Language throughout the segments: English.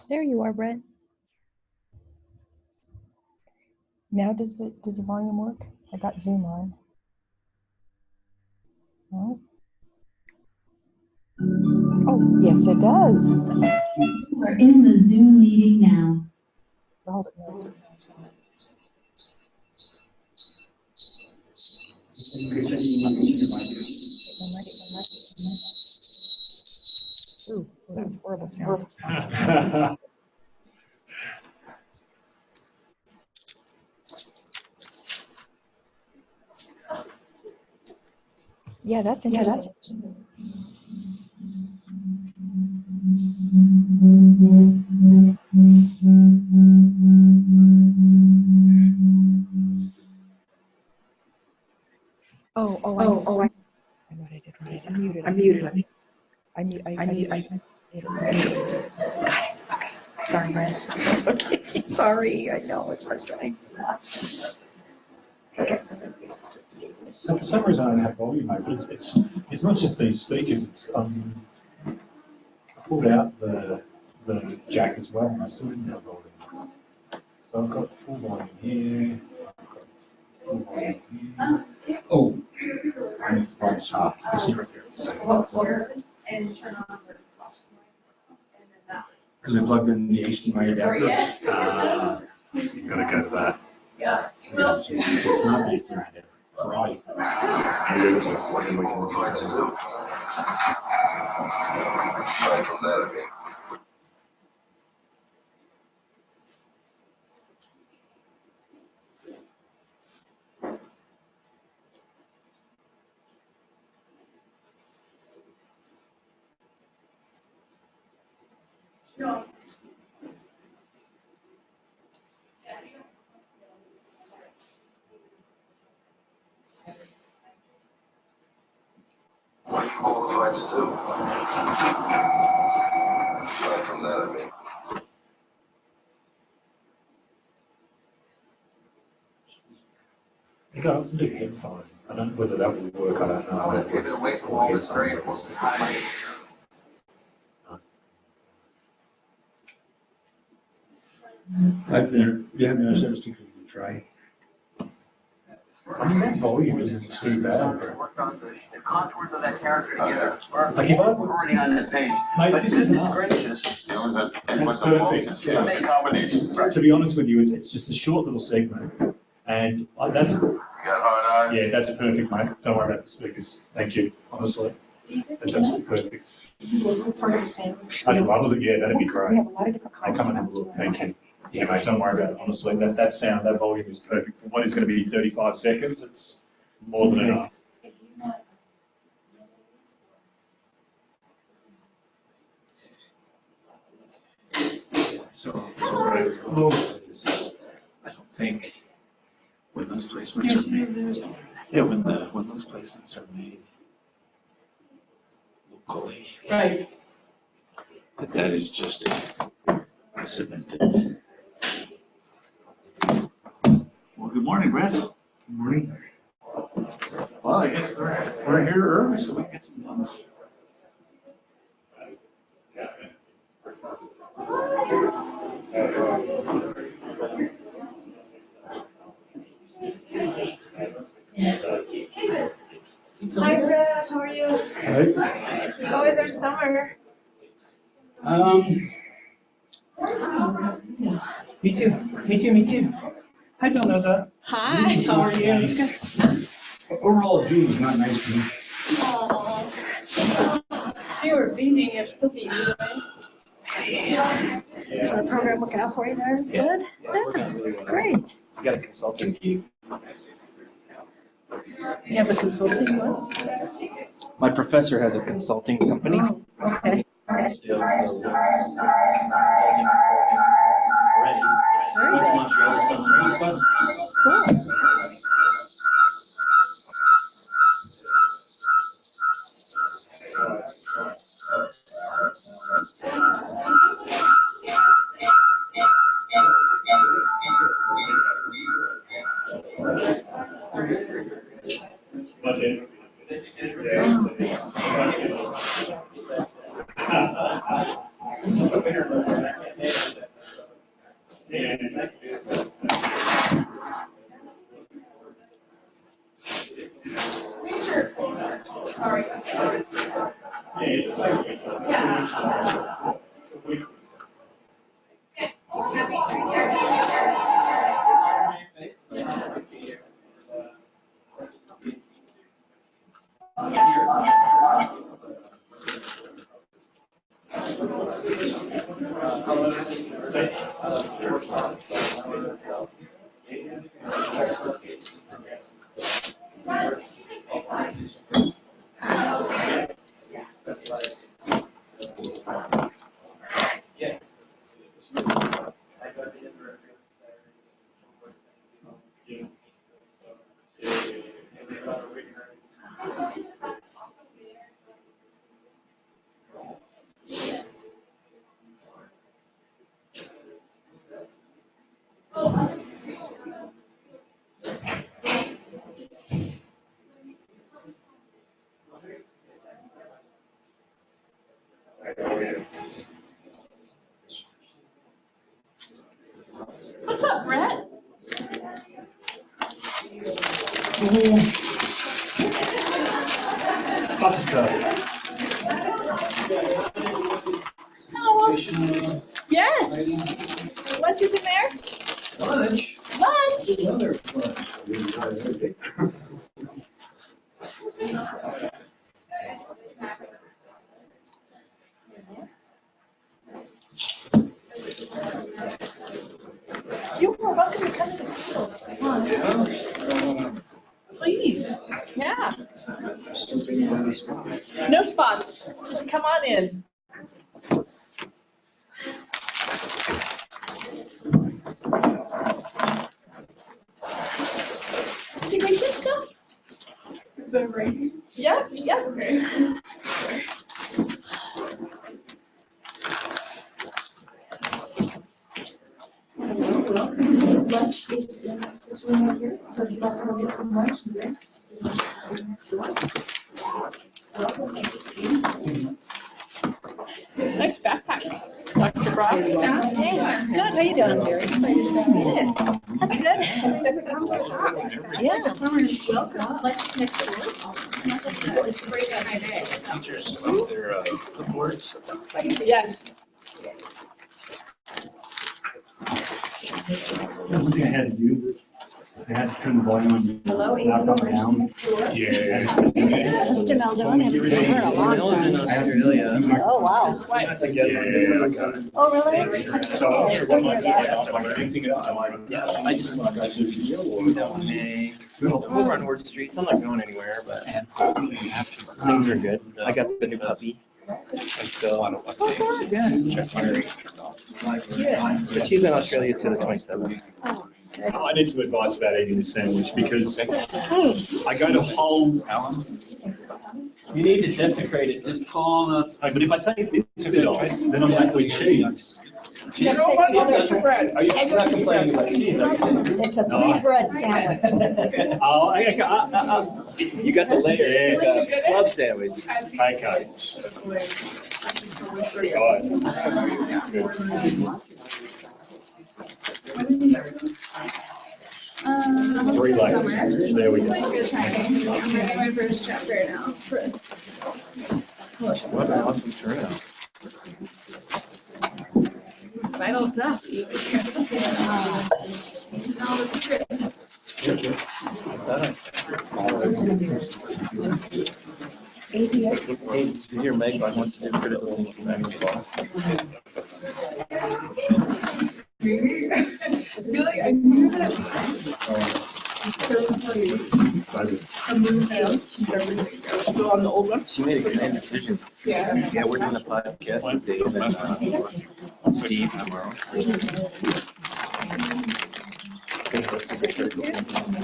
There you are, Brett. Now does the volume work? I got Zoom on. No. Oh, yes, it does. We're in the Zoom meeting now. Hold it. No, ooh, that's horrible sound. Yeah, that's interesting. I know what I did. I muted it. I muted it. Okay. Sorry, Brett. Okay. Sorry. I know it's frustrating. Okay. So for some reason I don't have volume over, but it's not just these speakers. It's I pulled out the jack as well, and I still didn't have volume. So I've got full volume here. I've got full volume here. Oh, I need to volume half. You see right there. And turn on the Because we plugged in the HDMI adapter. You've got to go to that. Yeah. So it's not the HDMI adapter. For audio. What can we try to do? Aside from that, I think. No. What are you qualified to do? Aside from that, I mean. You got to do headphones. I don't know whether that will work. I don't know. I want to get away from all this variables. I've never, you haven't noticed every speaker you can try. I mean, that volume isn't too bad. Worked on the contours of that character together. Like if I We're already on that page. Mate, But this is goodness not. gracious. It was a That's perfect. multi combination. To be honest with you, it's just a short little segment, and that's You got hard eyes. yeah, that's perfect, mate. Don't worry about the speakers. Thank you. Honestly, that's absolutely perfect. Part of the sandwich. I'd love it. Yeah, that'd be We great. have a lot of different I'll kinds. come and have a look. Thank you. Yeah, mate. Don't worry about it. Honestly, that sound, that volume is perfect for what is going to be 35 seconds. It's more than enough. So right. I don't think when those placements are made. Yeah, when those placements are made locally. Right. That is just cemented. Well, good morning, Brett. Good morning. Well, I guess we're here early, so we can get some lunch. Hi, Brett. How are you? How is our summer? Me too. Hi, Delnoza. Hi. How are you? Overall, June was not nice to me. You were busy. You're still busy, right? Is the program looking out for you there? Good? Great. You got a consulting view. You have a consulting one? My professor has a consulting company. Oh, okay. Still, Very Each good. month, you're always done the Cool. What's up, Brett? Hello. Yes. Lunch is in there? Lunch. Lunch. You are welcome to come to the table. Come on. Please. Yeah. No spots. Just come on in. See my shit stuff? The right. Yep, yep. Okay. Lunch is in this room right here, so if you'd like to go get some lunch and drinks. Nice backpack, Dr. Brock. Hey, good, how you doing? Very excited about it. That's good. Yeah. Lunch next door. It's great on my day. Teachers love their clipboards. Yes. One thing I had to do, I had to turn the volume on. Hello, Laptop down. Yeah. How's Janelle doing? Haven't seen her in a long Janelle's in time. Australia. Oh, wow. Oh, really? So, Yeah, I just I'm over on Ward Street, so I'm not going anywhere, but things are good. I got the new puppy. And so, yeah, but she's in Australia till the 27th. I need some advice about eating this sandwich because I go to whole. You need to desecrate it, just pull the. But if I take this bit off, then I'm left with cheese. You know what? Extra bread. Are you not complaining about cheese, are you? It's a 3-bread sandwich. Oh, You got the layer, Yes. club sandwich. Okay. Three layers. There we go. I'm writing my first chapter now. What an awesome turnout. Vital stuff. All the secrets. Hey, did you hear Meg wants to do critical thinking back in the fall? I feel like I knew that. Still on the old one? She made a good decision. Yeah. Yeah, we're doing a podcast with Dave and Steve tomorrow.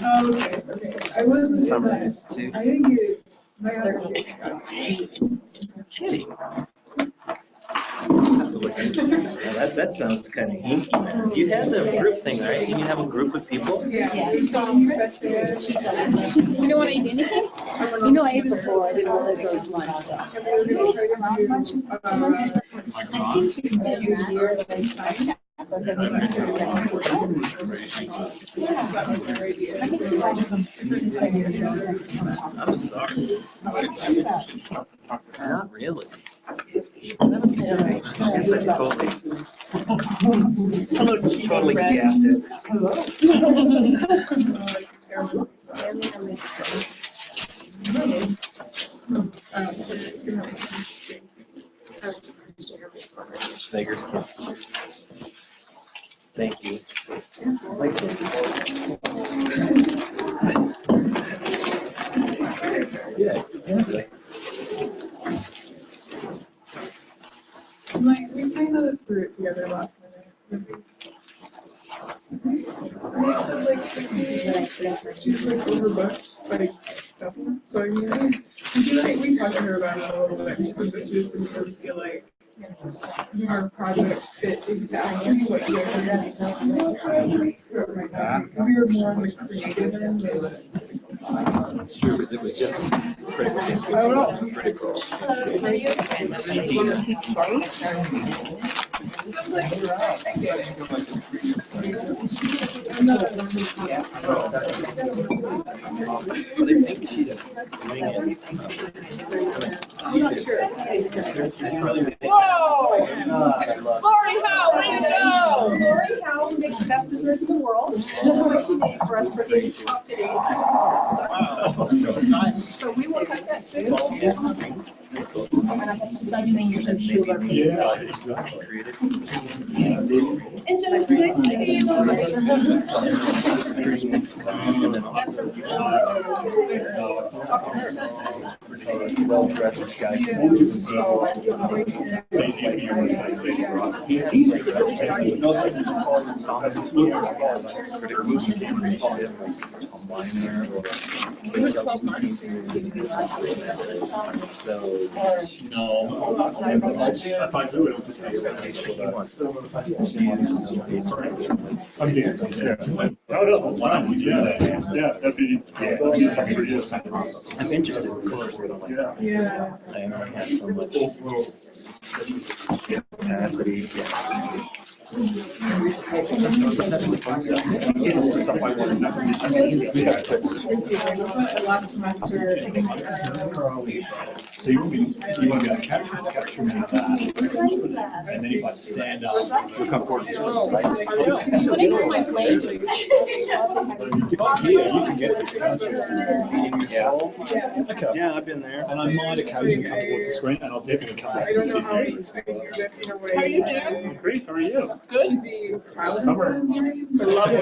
Oh, okay. I wasn't. Summer Institute. I didn't get my That sounds kind of hinky. You had the group thing, right? You have a group of people? Yeah. You don't want to eat anything? You know, I ate before. I didn't realize there was lunch, so. I'm sorry. Not really. Totally gassed it. Beggars can't. Thank you. Yeah, exactly. Like, we kind of threw it together last minute. She's like overbooked, like, stuff. So I mean, and she like, we talked to her about it a little bit. She said that she just didn't really feel like our project fit exactly what we were doing. So it might not be- we were more on the creative end. It's true, because it was just critical thinking. I don't know. Critical. But I think she's doing it. I'm not sure. Whoa! Lori Howe, way to go! Lori Howe makes the best desserts in the world. What she made for us for dinner top today. So we will cut that too. Yeah, exactly. And Jennifer, nice to see you. And then also, well-dressed guy. It's easy to hear this thing. So, No, if I do, it'll just be. I'm dancing, yeah. Oh, no, wow, yeah, that'd be, yeah. I'm interested. Yeah. I only have so much capacity. Last semester. So you want to be able to capture me in that, and then if I stand up, you'll come forward. If I'm here, you can get this. Yeah. Okay. Yeah, I've been there. And I might occasionally come towards the screen, and I'll definitely come back I and don't know sit how here. you do this in a way. How are you doing? Great, how are you? Good. Be proud of Summer. I love it.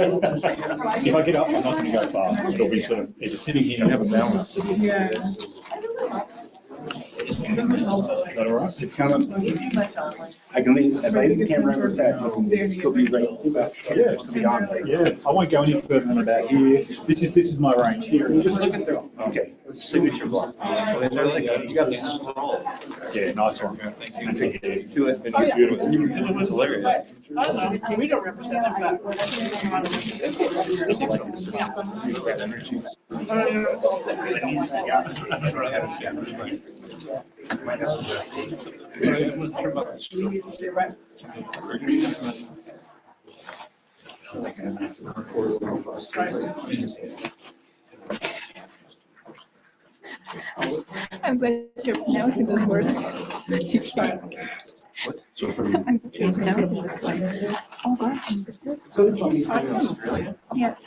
If I get up, I'm not going to go far. It'll be sort of either sitting here and have a balance. Is Yeah. that all right? I can leave, if I leave the camera over there, I can still be right, Yeah. to be on there. Yeah, I won't go any further than about here. This is my range here. Just look at the. Okay. Signature block. You gotta scroll. Yeah, nice one. That's it. Do it. Oh, yeah. Beautiful. It's hilarious. I don't know. We don't represent it, but. I'm glad you're pronouncing those words. I'm pronouncing this one. Oh, gosh. Yes.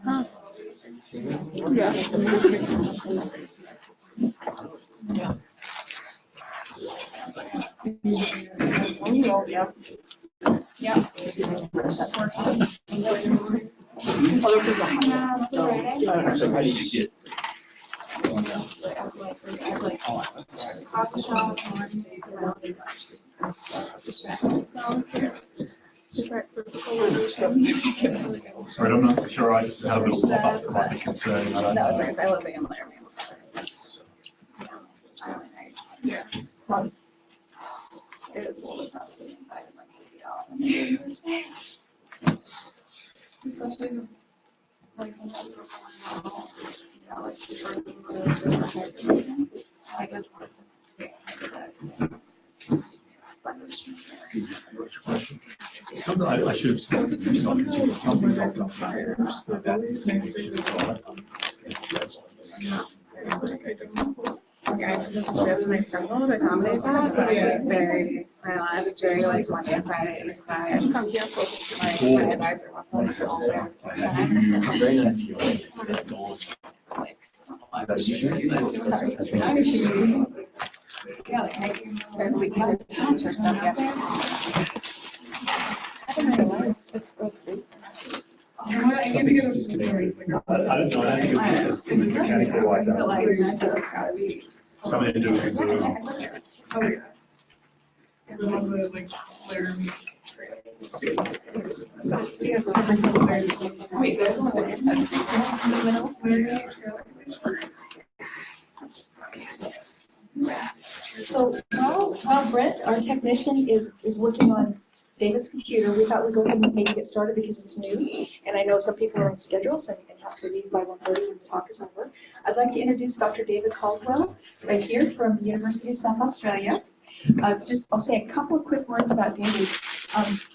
Huh. Yeah. Yeah. So how did you get? Sorry, I'm not sure. I just had a little pop up that might be concerning. I don't That was know. nice. I love the inlayer maple. Really nice. Yeah. It was a little tough sitting inside and like $80. It was nice. Especially this, like, sometimes we're like, I go Something I should have said, something popped up here about this connection as well. Okay, I took this trip and I struggled to accommodate that, but my lab is very like Monday and Friday, 8 to 5. I should come here closer to my advisor wants us to also. Yeah, like making we have tons of stuff, yeah. I don't know, I think it was mechanical like that. Something to do with Zoom. Oh, yeah. The one with like Laramie. Wait, there's one there. In the middle. So while Brent, our technician, is working on David's computer, we thought we'd go ahead and maybe get started because it's new. And I know some people are on schedule, so you can have to leave by 1:30 when the talk is over. I'd like to introduce Dr. David Caldwell, right here from the University of South Australia. I'll say a couple of quick words about David.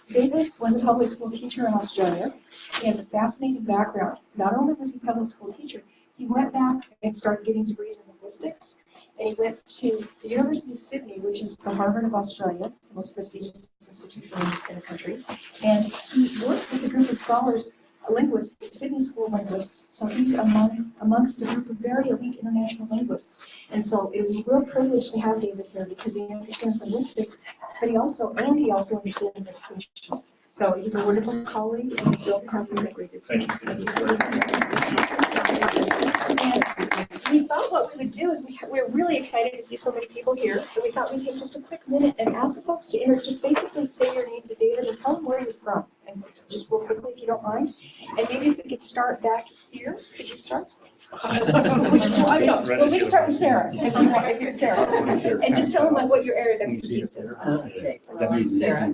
David was a public school teacher in Australia. He has a fascinating background. Not only was he a public school teacher, he went back and started getting degrees in linguistics. And he went to the University of Sydney, which is the Harvard of Australia. It's the most prestigious institution in the country. And he worked with a group of scholars, linguists, Sydney School linguists. So he's amongst a group of very elite international linguists. And so it was a real privilege to have David here because he understands linguistics, but he also understands education. So he's a wonderful colleague and we'll compliment David. Thank you. And we thought what we would do is we're really excited to see so many people here, and we thought we'd take just a quick minute and ask folks to just basically say your name to David and tell them where you're from, and just real quickly if you don't mind. And maybe if we could start back here, could you start? Well, we can start with Sarah, if you want, if it's Sarah. And just tell them like what your area of expertise is. Sarah.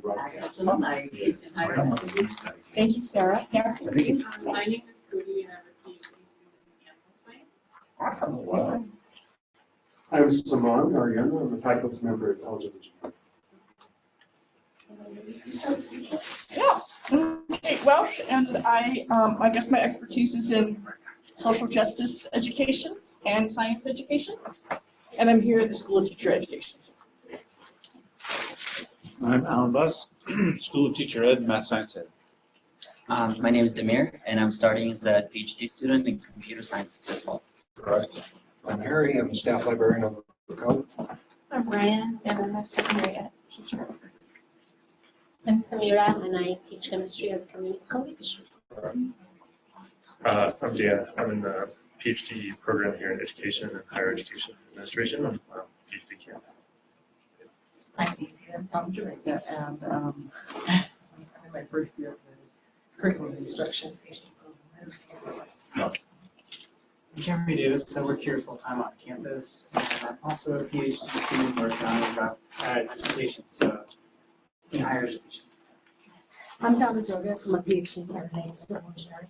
Thank you, Sarah. Now, could you say? My name is Cody and I'm a PhD student in animal science. Wow. I'm Simon Ariana. I'm a faculty member at College of Engineering. Yeah. Okay, Welsh, and I guess my expertise is in social justice education and science education, and I'm here at the School of Teacher Education. I'm Alan Buss, School of Teacher Ed, Math Science Ed. My name is Demir, and I'm starting as a PhD student in computer science as well. Right. I'm Harry. I'm a staff librarian over at Caldwell. I'm Ryan, and I'm a secondary ed teacher. I'm Samira, and I teach chemistry at the community college. I'm Dan. I'm in the PhD program here in education and higher education administration. I'm a PhD candidate. I'm Adrian from Jamaica, and I'm in my first year of the curriculum instruction PhD program. I'm Jeremy Davis. I work here full-time on campus, and I'm also a PhD student working on his dissertation, so in higher education. I'm Donna Jogas. I'm a PhD candidate in civil engineering.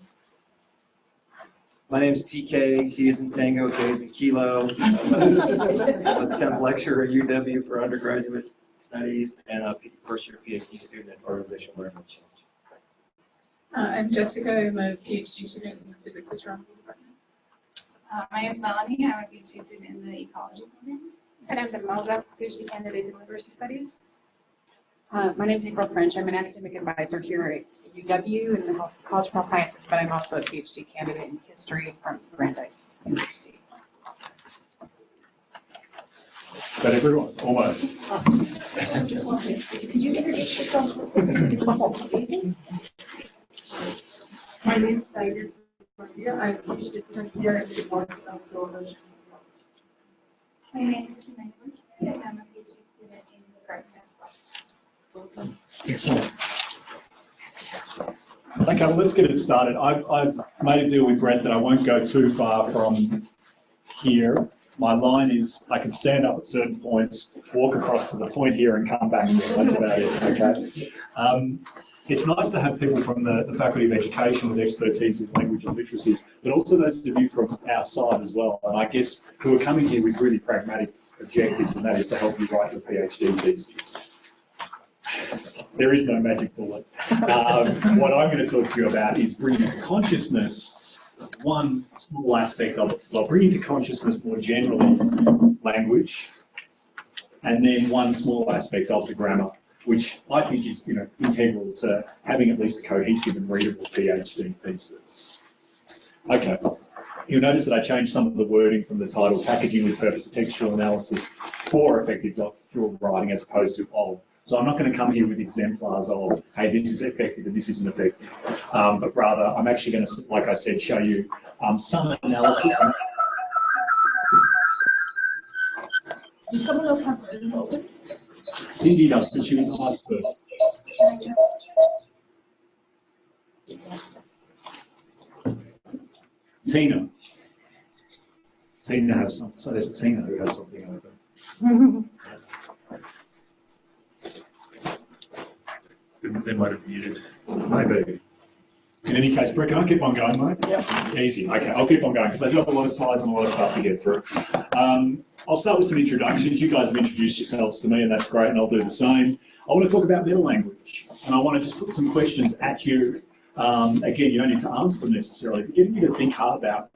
My name is TK, T is in Tango, K is in Kilo. I'm a 10th lecturer at UW for undergraduate studies and a first-year PhD student in organizational learning and change. I'm Jessica. I'm a PhD student in the physics astronomy department. My name is Melanie. I'm a PhD student in the ecology program. And I'm Delmauza, PhD candidate in university studies. My name is April French. I'm an academic advisor here at UW in the College of Health Sciences, but I'm also a PhD candidate in history from Brandeis University. Is that everyone? Almost. Could you introduce yourselves real quick? My name is Tiger. I'm a PhD student here at the Department of Zoology. My name is Tina, and I'm a PhD student in the Department of Okay, well, let's get it started. I've made a deal with Brent that I won't go too far from here. My line is I can stand up at certain points, walk across to the point here and come back here. That's about it, okay? It's nice to have people from the Faculty of Education with expertise in language and literacy, but also those of you from outside as well. And I guess who are coming here with really pragmatic objectives, and that is to help you write your PhD thesis. There is no magic bullet. What I'm going to talk to you about is bringing to consciousness one small aspect of it. Well, bringing to consciousness more generally language, and then one small aspect of the grammar, which I think is integral to having at least a cohesive and readable PhD thesis. Okay, you'll notice that I changed some of the wording from the title, Packaging with Purpose of Textual Analysis for Effective Doctoral Writing, as opposed to of. So I'm not going to come here with exemplars of, hey, this is effective and this isn't effective, but rather I'm actually going to, like I said, show you some analysis. Does someone else have written open? Cindy does, but she was asked first. Tina. Tina has something, so there's Tina who has something open. They might have muted. Maybe. In any case, Brett, can I keep on going, mate? Yeah. Easy. Okay, I'll keep on going because I do have a lot of slides and a lot of stuff to get through. I'll start with some introductions. You guys have introduced yourselves to me, and that's great, and I'll do the same. I want to talk about meta language, and I want to just put some questions at you. Again, you don't need to answer them necessarily, but getting you to think hard about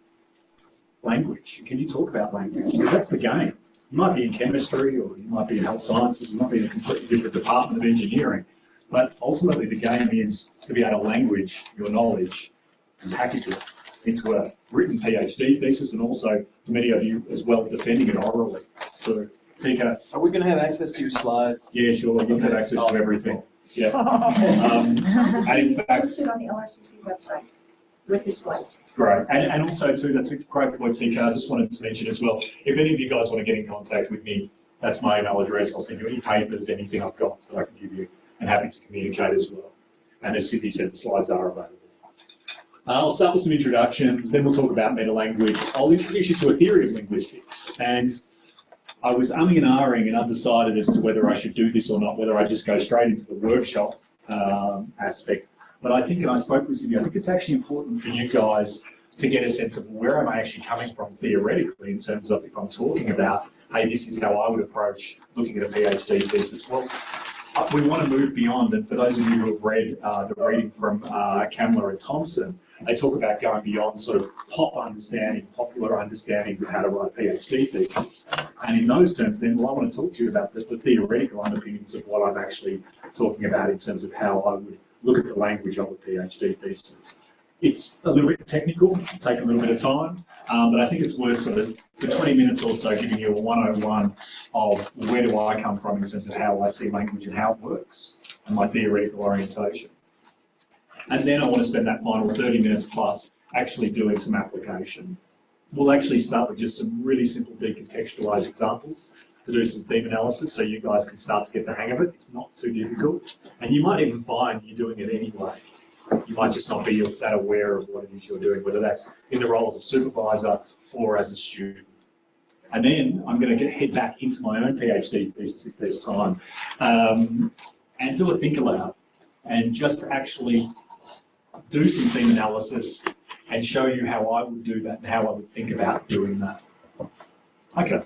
language. Can you talk about language? Because that's the game. You might be in chemistry, or you might be in health sciences, you might be in a completely different department of engineering. But ultimately, the game is to be able to language your knowledge and package it into a written PhD thesis, and also, for many of you as well, defending it orally. So, Tika. Are we going to have access to your slides? Yeah, sure. You can have access to everything. Yeah. And in fact, posted on the LRCC website with his slides. Great. And also, too, that's a great point, Tika. I just wanted to mention as well, if any of you guys want to get in contact with me, that's my email address. I'll send you any papers, anything I've got that I can give you. And happy to communicate as well. And as Sydney said, the slides are available. I'll start with some introductions, then we'll talk about meta-language. I'll introduce you to a theory of linguistics. And I was umming and ahhing and undecided as to whether I should do this or not, whether I just go straight into the workshop aspect. But I think, and I spoke with Sydney, I think it's actually important for you guys to get a sense of where am I actually coming from theoretically in terms of if I'm talking about, hey, this is how I would approach looking at a PhD thesis. Well, we want to move beyond, and for those of you who have read the reading from Kamler and Thompson, they talk about going beyond sort of popular understandings of how to write a PhD thesis. And in those terms, then, well, I want to talk to you about the theoretical underpinnings of what I'm actually talking about in terms of how I would look at the language of a PhD thesis. It's a little bit technical, take a little bit of time, but I think it's worth sort of the 20 minutes or so giving you a 101 of where do I come from in terms of how I see language and how it works, and my theoretical orientation. And then I want to spend that final 30 minutes plus actually doing some application. We'll actually start with just some really simple decontextualized examples to do some theme analysis so you guys can start to get the hang of it. It's not too difficult, and you might even find you're doing it anyway. You might just not be that aware of what it is you're doing, whether that's in the role as a supervisor or as a student. And then I'm going to head back into my own PhD thesis if there's time, and do a think aloud, and just actually do some theme analysis and show you how I would do that and how I would think about doing that. Okay.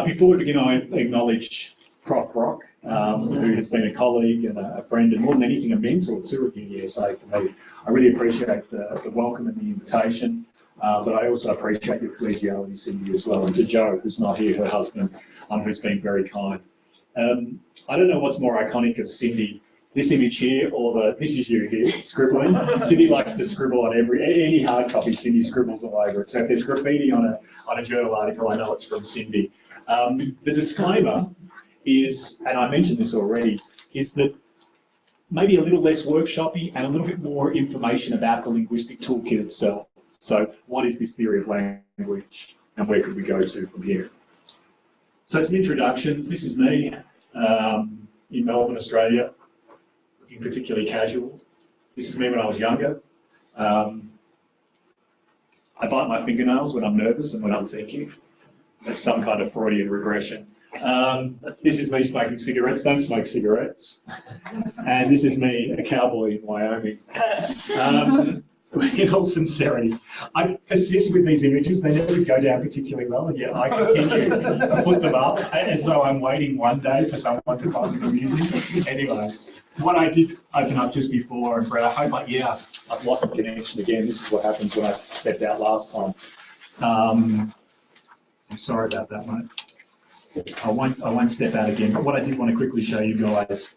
Before we begin, I acknowledge Prof. Brock, who has been a colleague and a friend and more than anything a mentor too at UniSA for me. I really appreciate the welcome and the invitation, but I also appreciate your collegiality, Cindy, as well, and to Jo, who's not here, her husband, who's been very kind. I don't know what's more iconic of Cindy, this image here or this is you here, scribbling. Cindy likes to scribble on any hard copy, Cindy scribbles all over it. So if there's graffiti on a journal article, I know it's from Cindy. The disclaimer is, and I mentioned this already, is that maybe a little less workshoppy and a little bit more information about the linguistic toolkit itself. So what is this theory of language and where could we go to from here? So some introductions. This is me in Melbourne, Australia, looking particularly casual. This is me when I was younger. I bite my fingernails when I'm nervous and when I'm thinking. That's some kind of Freudian regression. This is me smoking cigarettes. Don't smoke cigarettes. And this is me, a cowboy in Wyoming. in all sincerity, I persist with these images. They never go down particularly well, and yet I continue to put them up as though I'm waiting one day for someone to find them amusing. Anyway, what I did open up just before, and Brett, I hope, yeah, I've lost the connection again. This is what happened when I stepped out last time. I'm sorry about that, mate. I won't step out again. But what I did want to quickly show you guys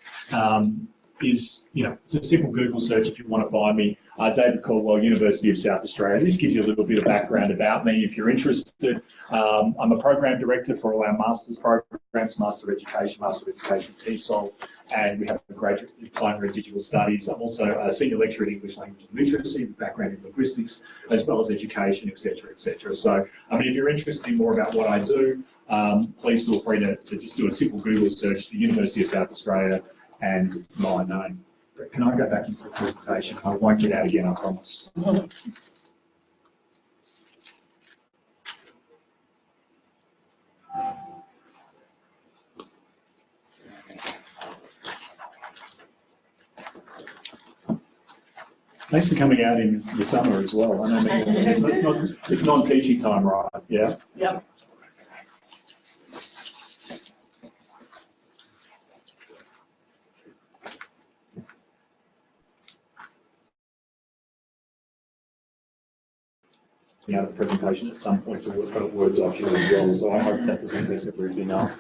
is, it's a simple Google search if you want to find me. David Caldwell, University of South Australia. This gives you a little bit of background about me if you're interested. I'm a program director for all our master's programs, Master of Education, TESOL, and we have a graduate diploma in digital studies. I'm also a senior lecturer in English language and literacy with background in linguistics, as well as education, etc., etc. So, I mean, if you're interested in more about what I do, please feel free to just do a simple Google search, the University of South Australia, and my name. But can I go back into the presentation? I won't get out again, I promise. Thanks for coming out in the summer as well. I know it's non-teaching time, right? Yeah. Yep. The presentation at some point to work on a Word document as well, so I hope that doesn't mess everything up.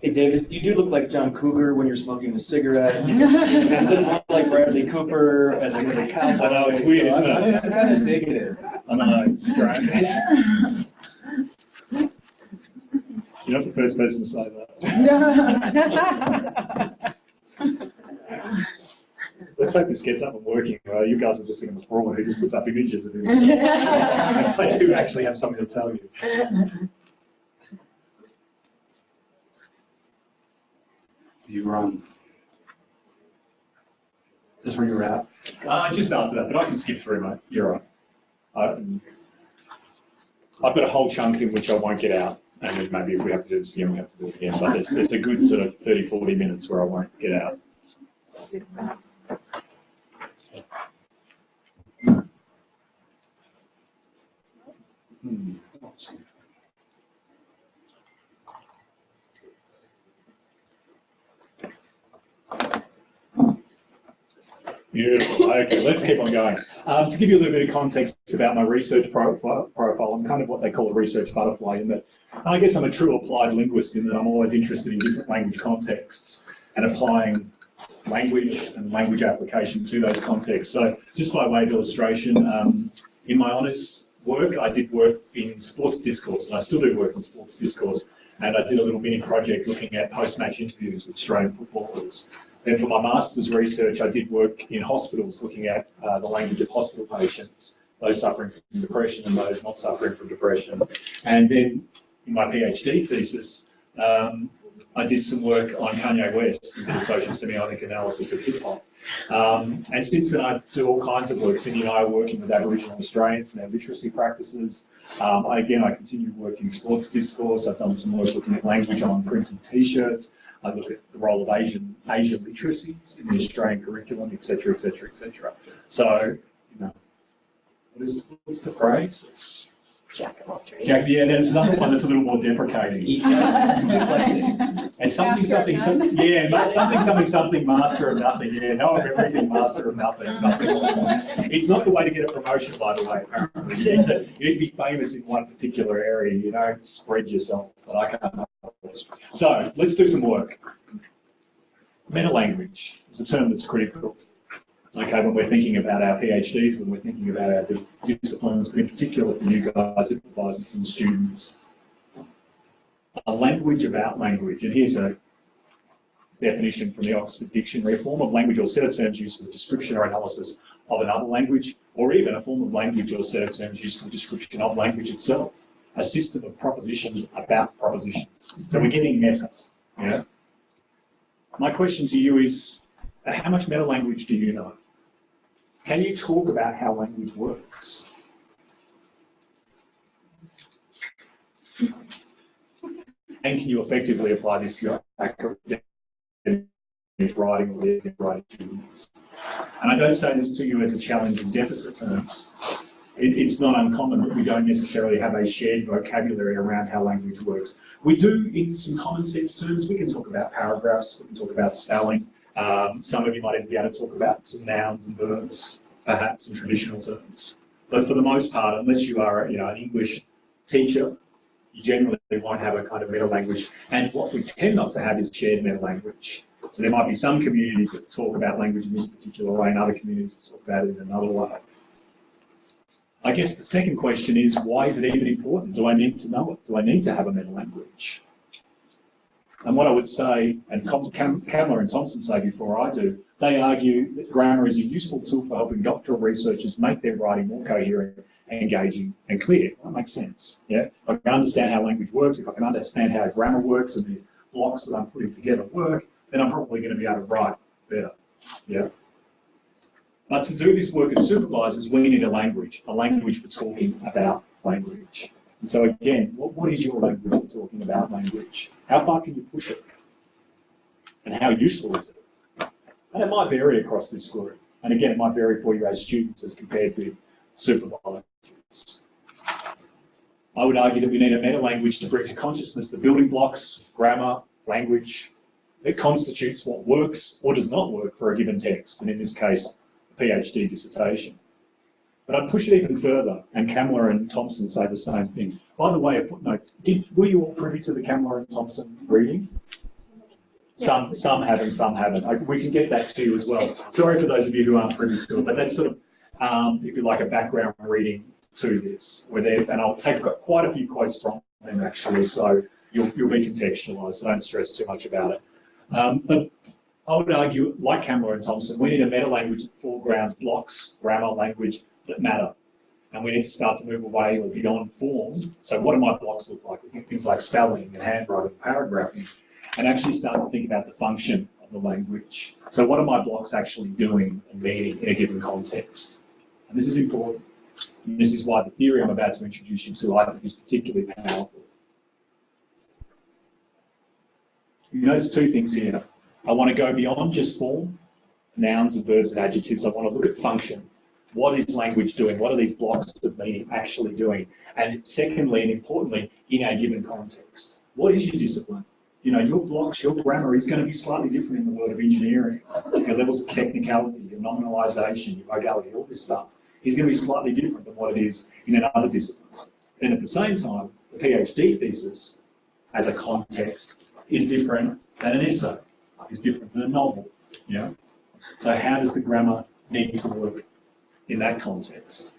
Hey David, you do look like John Cougar when you're smoking a cigarette. You look like Bradley Cooper as a cowboy. I know, it's weird, isn't it? I'm kind of digging it. I know, it's strange. You're not the first person to say that. Let's hope this gets up and working. You guys are just sitting on the floor who just puts up images of himself. I do actually have something to tell you. You Is this where you're at? Just after that, but I can skip through, mate. You're right. I've got a whole chunk in which I won't get out, and then maybe if we have to do this again, we have to do it again. But there's a good sort of 30, 40 minutes where I won't get out. Beautiful. Okay, let's keep on going. To give you a little bit of context about my research profile, I'm kind of what they call a research butterfly in that I guess I'm a true applied linguist in that I'm always interested in different language contexts and applying language and language application to those contexts. So just by way of illustration, in my honours work, I did work in sports discourse, and I still do work in sports discourse, and I did a little mini project looking at post-match interviews with Australian footballers. Then for my master's research, I did work in hospitals looking at the language of hospital patients, those suffering from depression and those not suffering from depression. And then in my PhD thesis, I did some work on Kanye West and did a social semiotic analysis of hip hop. And since then, I do all kinds of work. Cindy and I are working with Aboriginal Australians and their literacy practices. I continue to work in sports discourse. I've done some work looking at language on printed T-shirts. I look at the role of Asian literacies in the Australian curriculum, etc., etc., etc. So, what's the phrase? Jack of all trades. Yeah, there's another one that's a little more deprecating. And something, master of nothing. Yeah, know of everything, master of nothing. Something like that. It's not the way to get a promotion, by the way. Apparently, you need to be famous in one particular area. Spread yourself. But I can't. So let's do some work. Meta-language is a term that's critical. Okay, when we're thinking about our PhDs, when we're thinking about our disciplines, but in particular for you guys, supervisors and students. A language about language, and here's a definition from the Oxford Dictionary: a form of language or set of terms used for the description or analysis of another language, or even a form of language or set of terms used for the description of language itself. A system of propositions about propositions. So we're getting meta. Yeah. My question to you is, How much meta language do you know? Can you talk about how language works? And can you effectively apply this to your academic writing or the writing duties? And I don't say this to you as a challenge in deficit terms. It's not uncommon that we don't necessarily have a shared vocabulary around how language works. We do in some common sense terms. We can talk about paragraphs, we can talk about spelling. Some of you might even be able to talk about some nouns and verbs, perhaps in traditional terms. But for the most part, unless you are, an English teacher, you generally won't have a kind of meta language. And what we tend not to have is shared meta language. So there might be some communities that talk about language in this particular way and other communities that talk about it in another way. I guess the second question is, why is it even important? Do I need to know it? Do I need to have a meta language? And what I would say, and Caldwell and Thompson say before I do, they argue that grammar is a useful tool for helping doctoral researchers make their writing more coherent, engaging and clear. That makes sense. Yeah? If I can understand how language works, if I can understand how grammar works and these blocks that I'm putting together work, then I'm probably going to be able to write better. Yeah? But to do this work as supervisors, we need a language for talking about language. And so again, what is your language for talking about language? How far can you push it? And how useful is it? And it might vary across this group. And again, it might vary for you as students as compared with supervisors. I would argue that we need a meta language to bring to consciousness the building blocks, grammar, language, that constitutes what works or does not work for a given text, and in this case, a PhD dissertation. But I'd push it even further, and Kamler and Thompson say the same thing. By the way, a footnote, were you all privy to the Kamler and Thompson reading? Some have and some haven't. We can get that to you as well. Sorry for those of you who aren't privy to it, but that's sort of, if you like, a background reading to this. And I'll take quite a few quotes from them actually, so you'll be contextualised, so don't stress too much about it. But I would argue, like Kamler and Thompson, we need a meta language that foregrounds blocks, grammar, language that matter. And we need to start to move away or beyond form. So what do my blocks look like? Things like spelling and handwriting, paragraphing, and actually start to think about the function of the language. So what are my blocks actually doing and meaning in a given context? And this is important. And this is why the theory I'm about to introduce you to, I think, is particularly powerful. You notice two things here. I want to go beyond just form, nouns and verbs and adjectives. I want to look at function. What is language doing? What are these blocks of meaning actually doing? And secondly, and importantly, in a given context. What is your discipline? Your blocks, your grammar is going to be slightly different in the world of engineering. Your levels of technicality, your nominalisation, your modality, all this stuff is going to be slightly different than what it is in another discipline. Then at the same time, the PhD thesis as a context is different than an essay, is different than a novel. Yeah. So how does the grammar need to work in that context?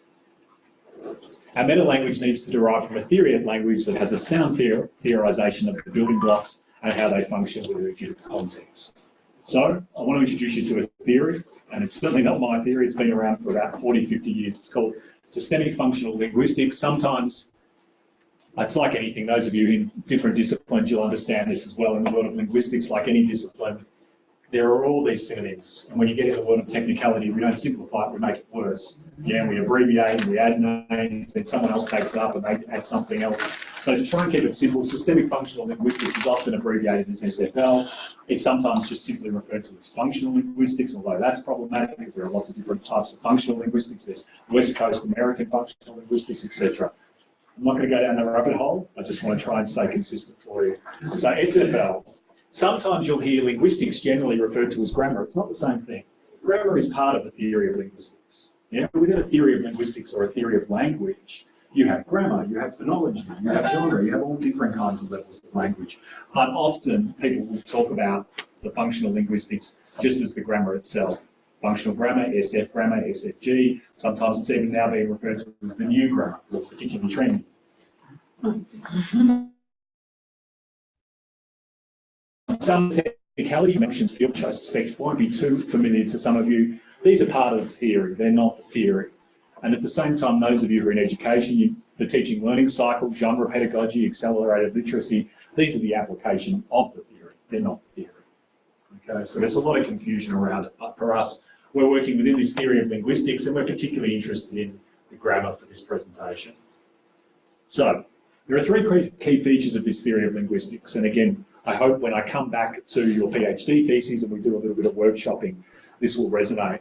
Our meta-language needs to derive from a theory of language that has a sound theorisation of the building blocks and how they function within a given context. So I want to introduce you to a theory, and it's certainly not my theory, it's been around for about 40, 50 years. It's called Systemic Functional Linguistics. Sometimes, it's like anything, those of you in different disciplines, you'll understand this as well. In the world of linguistics, like any discipline, there are all these synonyms. And when you get in the world of technicality, we don't simplify it, we make it worse. Yeah, we abbreviate and we add names, then someone else takes it up and they add something else. So to try and keep it simple, systemic functional linguistics is often abbreviated as SFL. It's sometimes just simply referred to as functional linguistics, although that's problematic because there are lots of different types of functional linguistics. There's West Coast American functional linguistics, etc. I'm not going to go down the rabbit hole. I just want to try and stay consistent for you. So SFL. Sometimes you'll hear linguistics generally referred to as grammar. It's not the same thing. Grammar is part of a theory of linguistics. Yeah? Within a theory of linguistics or a theory of language, you have grammar, you have phonology, you have genre, you have all different kinds of levels of language. But often people will talk about the functional linguistics just as the grammar itself. Functional grammar, SF grammar, SFG. Sometimes it's even now being referred to as the new grammar, that's particularly trendy. Some technicality mentions, which I suspect won't be too familiar to some of you. These are part of the theory, they're not the theory. And at the same time, those of you who are in education, the teaching learning cycle, genre pedagogy, accelerated literacy, these are the application of the theory, they're not the theory. Okay, so there's a lot of confusion around it, but for us, we're working within this theory of linguistics and we're particularly interested in the grammar for this presentation. So, there are three key features of this theory of linguistics, and again, I hope when I come back to your PhD thesis and we do a little bit of workshopping, this will resonate.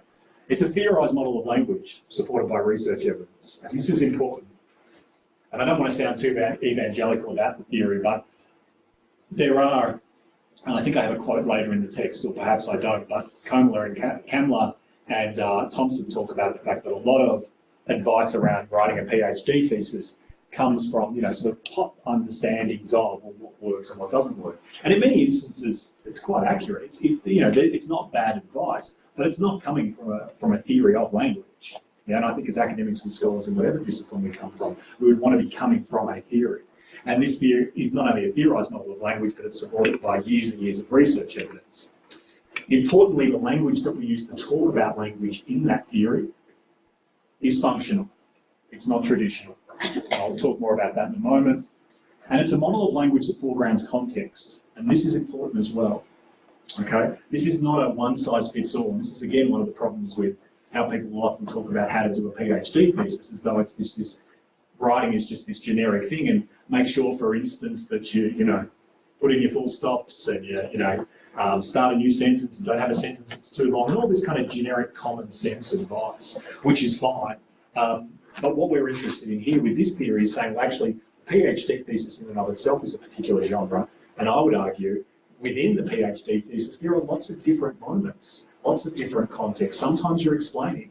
It's a theorised model of language supported by research evidence, and this is important. And I don't want to sound too evangelical about the theory, but there are, and I think I have a quote later in the text, or perhaps I don't, but Kamler and Thompson talk about the fact that a lot of advice around writing a PhD thesis comes from, sort of top understandings of what works and what doesn't work. And in many instances, it's quite accurate. It's not bad advice, but it's not coming from a theory of language. Yeah, and I think as academics and scholars in whatever discipline we come from, we would want to be coming from a theory. And this theory is not only a theorised model of language, but it's supported by years and years of research evidence. Importantly, the language that we use to talk about language in that theory is functional. It's not traditional. I'll talk more about that in a moment. And it's a model of language that foregrounds context. And this is important as well. Okay? This is not a one-size-fits-all. And this is, again, one of the problems with how people will often talk about how to do a PhD thesis, as though it's this writing is just this generic thing, and make sure, for instance, that you put in your full stops and start a new sentence and don't have a sentence that's too long, and all this kind of generic common sense advice, which is fine. But what we're interested in here with this theory is saying, well, actually, PhD thesis in and of itself is a particular genre, and I would argue within the PhD thesis there are lots of different moments, lots of different contexts. Sometimes you're explaining,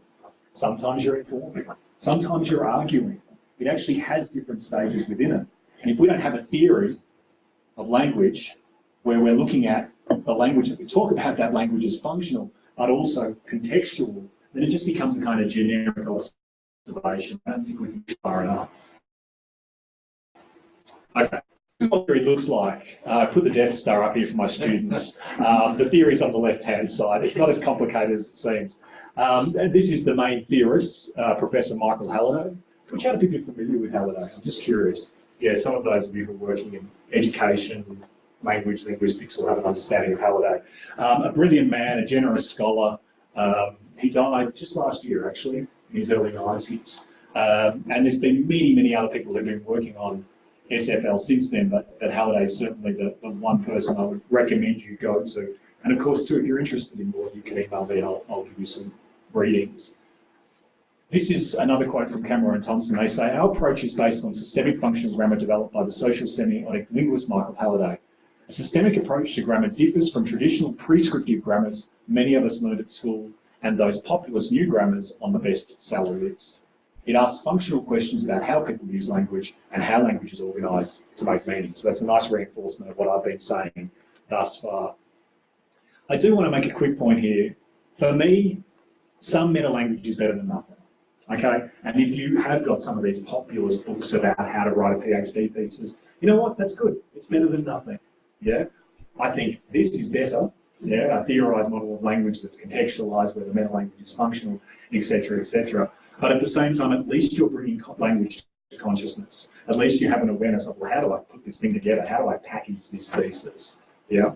sometimes you're informing, sometimes you're arguing. It actually has different stages within it. And if we don't have a theory of language where we're looking at the language that we talk about, that language is functional, but also contextual, then it just becomes a kind of generic observation. I don't think we can go far enough. Okay, this is what theory looks like. I put the Death Star up here for my students. The theory is on the left-hand side. It's not as complicated as it seems. This is the main theorist, Professor Michael Halliday. Which how people are familiar with Halliday? I'm just curious. Yeah, some of those of you who are working in education, language, linguistics will have an understanding of Halliday. A brilliant man, a generous scholar. He died just last year, actually, in his early 90s. And there's been many, many other people who've been working on SFL since then, but Halliday is certainly the one person I would recommend you go to. And of course, too, if you're interested in more, you can email me and I'll give you some readings. This is another quote from Kamler and Thompson. They say, our approach is based on systemic functional grammar developed by the social semiotic linguist Michael Halliday. A systemic approach to grammar differs from traditional prescriptive grammars many of us learned at school and those populous new grammars on the bestseller list. It asks functional questions about how people use language and how language is organised to make meaning. So that's a nice reinforcement of what I've been saying thus far. I do want to make a quick point here. For me, some meta language is better than nothing. Okay, and if you have got some of these populist books about how to write a PhD thesis, you know what, that's good. It's better than nothing, yeah? I think this is better, yeah, a theorised model of language that's contextualised where the meta language is functional, etc., etc. But at the same time, at least you're bringing language to consciousness. At least you have an awareness of, well, how do I put this thing together? How do I package this thesis, yeah?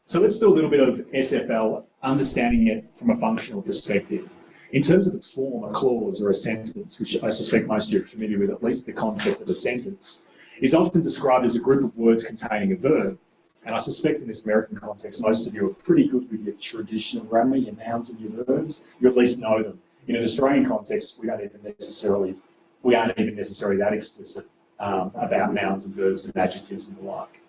So let's do a little bit of SFL, understanding it from a functional perspective. In terms of its form, a clause or a sentence, which I suspect most of you are familiar with, at least the concept of a sentence, is often described as a group of words containing a verb. And I suspect in this American context, most of you are pretty good with your traditional grammar, your nouns and your verbs. You at least know them. In an Australian context, we aren't even necessarily that explicit about nouns and verbs and adjectives and the like.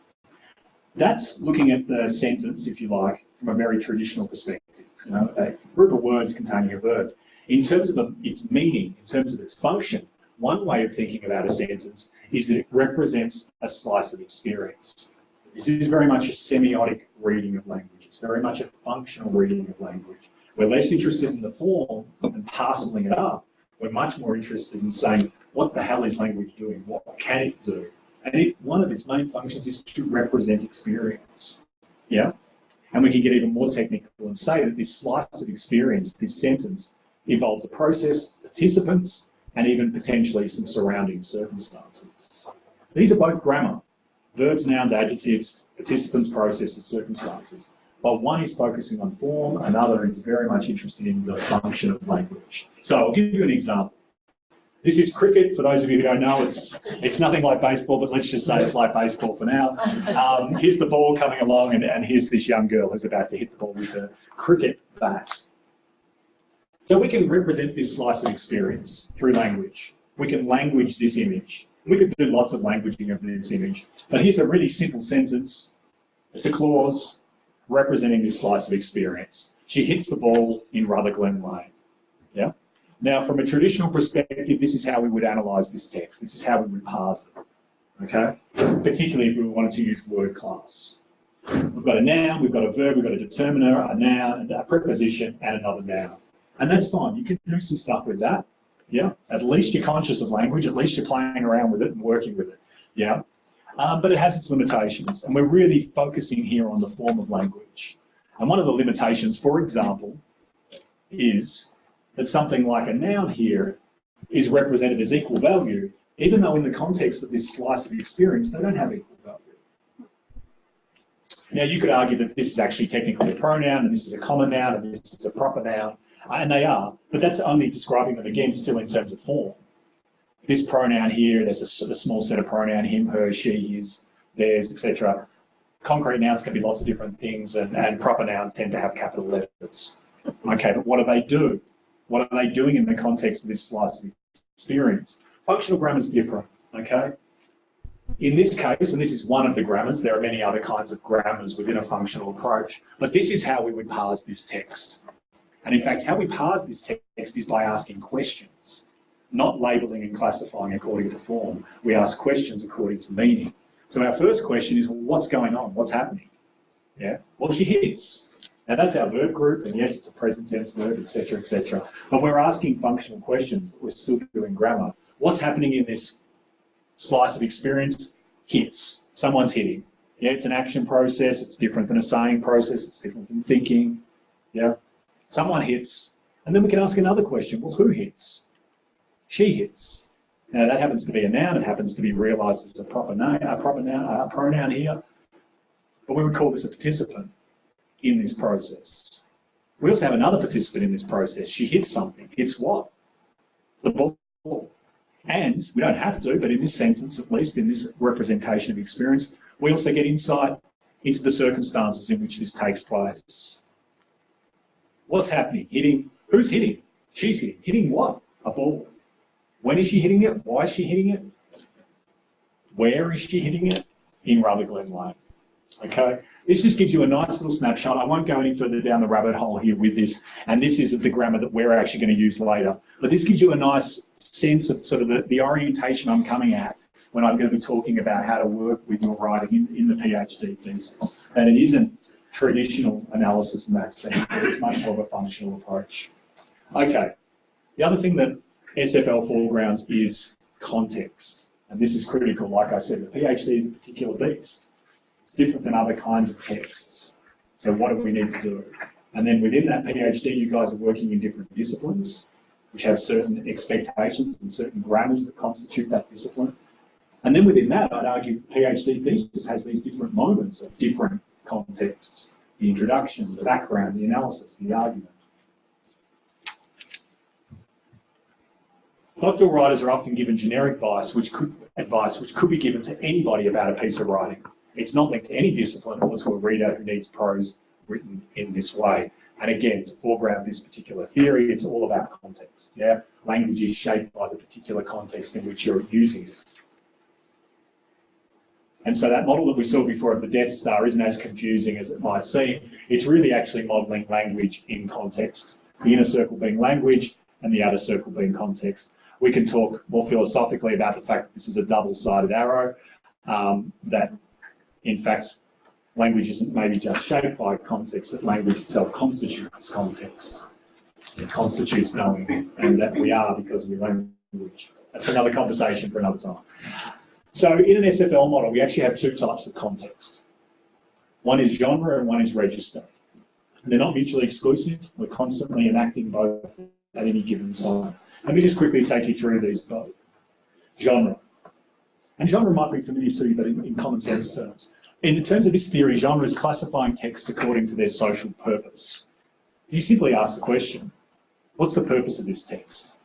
That's looking at the sentence, if you like, from a very traditional perspective. You know, a group of words containing a verb. In terms of its meaning, in terms of its function, one way of thinking about a sentence is that it represents a slice of experience. This is very much a semiotic reading of language. It's very much a functional reading of language. We're less interested in the form and parceling it up. We're much more interested in saying, what the hell is language doing? What can it do? And one of its main functions is to represent experience. Yeah? And we can get even more technical and say that this slice of experience, this sentence, involves a process, participants, and even potentially some surrounding circumstances. These are both grammar. Verbs, nouns, adjectives, participants, processes, circumstances. But one is focusing on form, another is very much interested in the function of language. So I'll give you an example. This is cricket. For those of you who don't know, it's nothing like baseball, but let's just say it's like baseball for now. Here's the ball coming along, and here's this young girl who's about to hit the ball with a cricket bat. So we can represent this slice of experience through language. We can language this image. We could do lots of languaging of this image. But here's a really simple sentence. It's a clause representing this slice of experience. She hits the ball in Rutherglen Lane. Yeah. Now, from a traditional perspective, this is how we would analyse this text. This is how we would parse it, okay? Particularly if we wanted to use word class. We've got a noun, we've got a verb, we've got a determiner, a noun, a preposition, and another noun. And that's fine. You can do some stuff with that, yeah? At least you're conscious of language. At least you're playing around with it and working with it, yeah? But it has its limitations, and we're really focusing here on the form of language. And one of the limitations, for example, is that something like a noun here is represented as equal value, even though in the context of this slice of experience, they don't have equal value. Now, you could argue that this is actually technically a pronoun, and this is a common noun, and this is a proper noun, and they are, but that's only describing them, again, still in terms of form. This pronoun here, there's a small set of pronoun, him, her, she, his, theirs, etc. Concrete nouns can be lots of different things, and proper nouns tend to have capital letters. Okay, but what do they do? What are they doing in the context of this slice of experience? Functional grammar is different, okay? In this case, and this is one of the grammars, there are many other kinds of grammars within a functional approach, but this is how we would parse this text. And in fact, how we parse this text is by asking questions, not labelling and classifying according to form. We ask questions according to meaning. So our first question is, well, what's going on? What's happening? Yeah, well, she hits. Now that's our verb group, and yes, it's a present tense verb, etc., etc. But we're asking functional questions, but we're still doing grammar. What's happening in this slice of experience? Hits. Someone's hitting. Yeah, it's an action process. It's different than a saying process. It's different than thinking. Yeah, someone hits, and then we can ask another question. Well, who hits? She hits. Now that happens to be a noun. It happens to be realised as a proper name, a pronoun here. But we would call this a participant in this process. We also have another participant in this process. She hits something. Hits what? The ball. And we don't have to, but in this sentence, at least in this representation of experience, we also get insight into the circumstances in which this takes place. What's happening? Hitting. Who's hitting? She's hitting. Hitting what? A ball. When is she hitting it? Why is she hitting it? Where is she hitting it? In Rutherglen Lane. Okay, this just gives you a nice little snapshot. I won't go any further down the rabbit hole here with this, and this is the grammar that we're actually going to use later. But this gives you a nice sense of sort of the orientation I'm coming at when I'm going to be talking about how to work with your writing in the PhD thesis. And it isn't traditional analysis in that sense, but it's much more of a functional approach. Okay, the other thing that SFL foregrounds is context, and this is critical. Like I said, the PhD is a particular beast. It's different than other kinds of texts. So what do we need to do? And then within that PhD, you guys are working in different disciplines, which have certain expectations and certain grammars that constitute that discipline. And then within that, I'd argue the PhD thesis has these different moments of different contexts: the introduction, the background, the analysis, the argument. Doctoral writers are often given generic advice which could be given to anybody about a piece of writing. It's not linked to any discipline or to a reader who needs prose written in this way. And again, to foreground this particular theory, it's all about context. Yeah, language is shaped by the particular context in which you're using it. And so that model that we saw before of the Death Star isn't as confusing as it might seem. It's really actually modelling language in context. The inner circle being language and the outer circle being context. We can talk more philosophically about the fact that this is a double-sided arrow, that in fact language isn't maybe just shaped by context, that language itself constitutes context. It constitutes knowing, and that we are because we language. That's another conversation for another time. So in an SFL model, we actually have two types of context. One is genre and one is register. They're not mutually exclusive. We're constantly enacting both at any given time. Let me just quickly take you through these both. Genre. And genre might be familiar to you, but in common sense terms. In terms of this theory, genre is classifying texts according to their social purpose. You simply ask the question, what's the purpose of this text?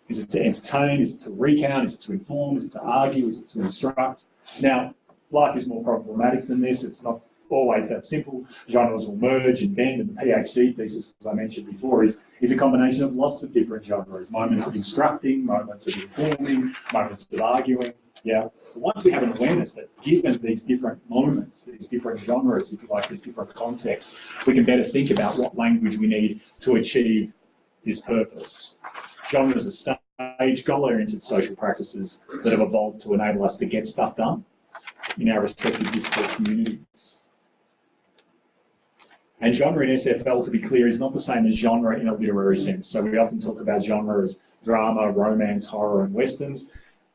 Is it to entertain? Is it to recount? Is it to inform? Is it to argue? Is it to instruct? Now, life is more problematic than this. It's not always that simple. Genres will merge and bend, and the PhD thesis, as I mentioned before, is a combination of lots of different genres. Moments of instructing, moments of informing, moments of arguing. Yeah. But once we have an awareness that given these different moments, these different genres, if you like, these different contexts, we can better think about what language we need to achieve this purpose. Genres are stage, goal-oriented social practices that have evolved to enable us to get stuff done in our respective discourse communities. And genre in SFL, to be clear, is not the same as genre in a literary sense. So we often talk about genre as drama, romance, horror, and westerns.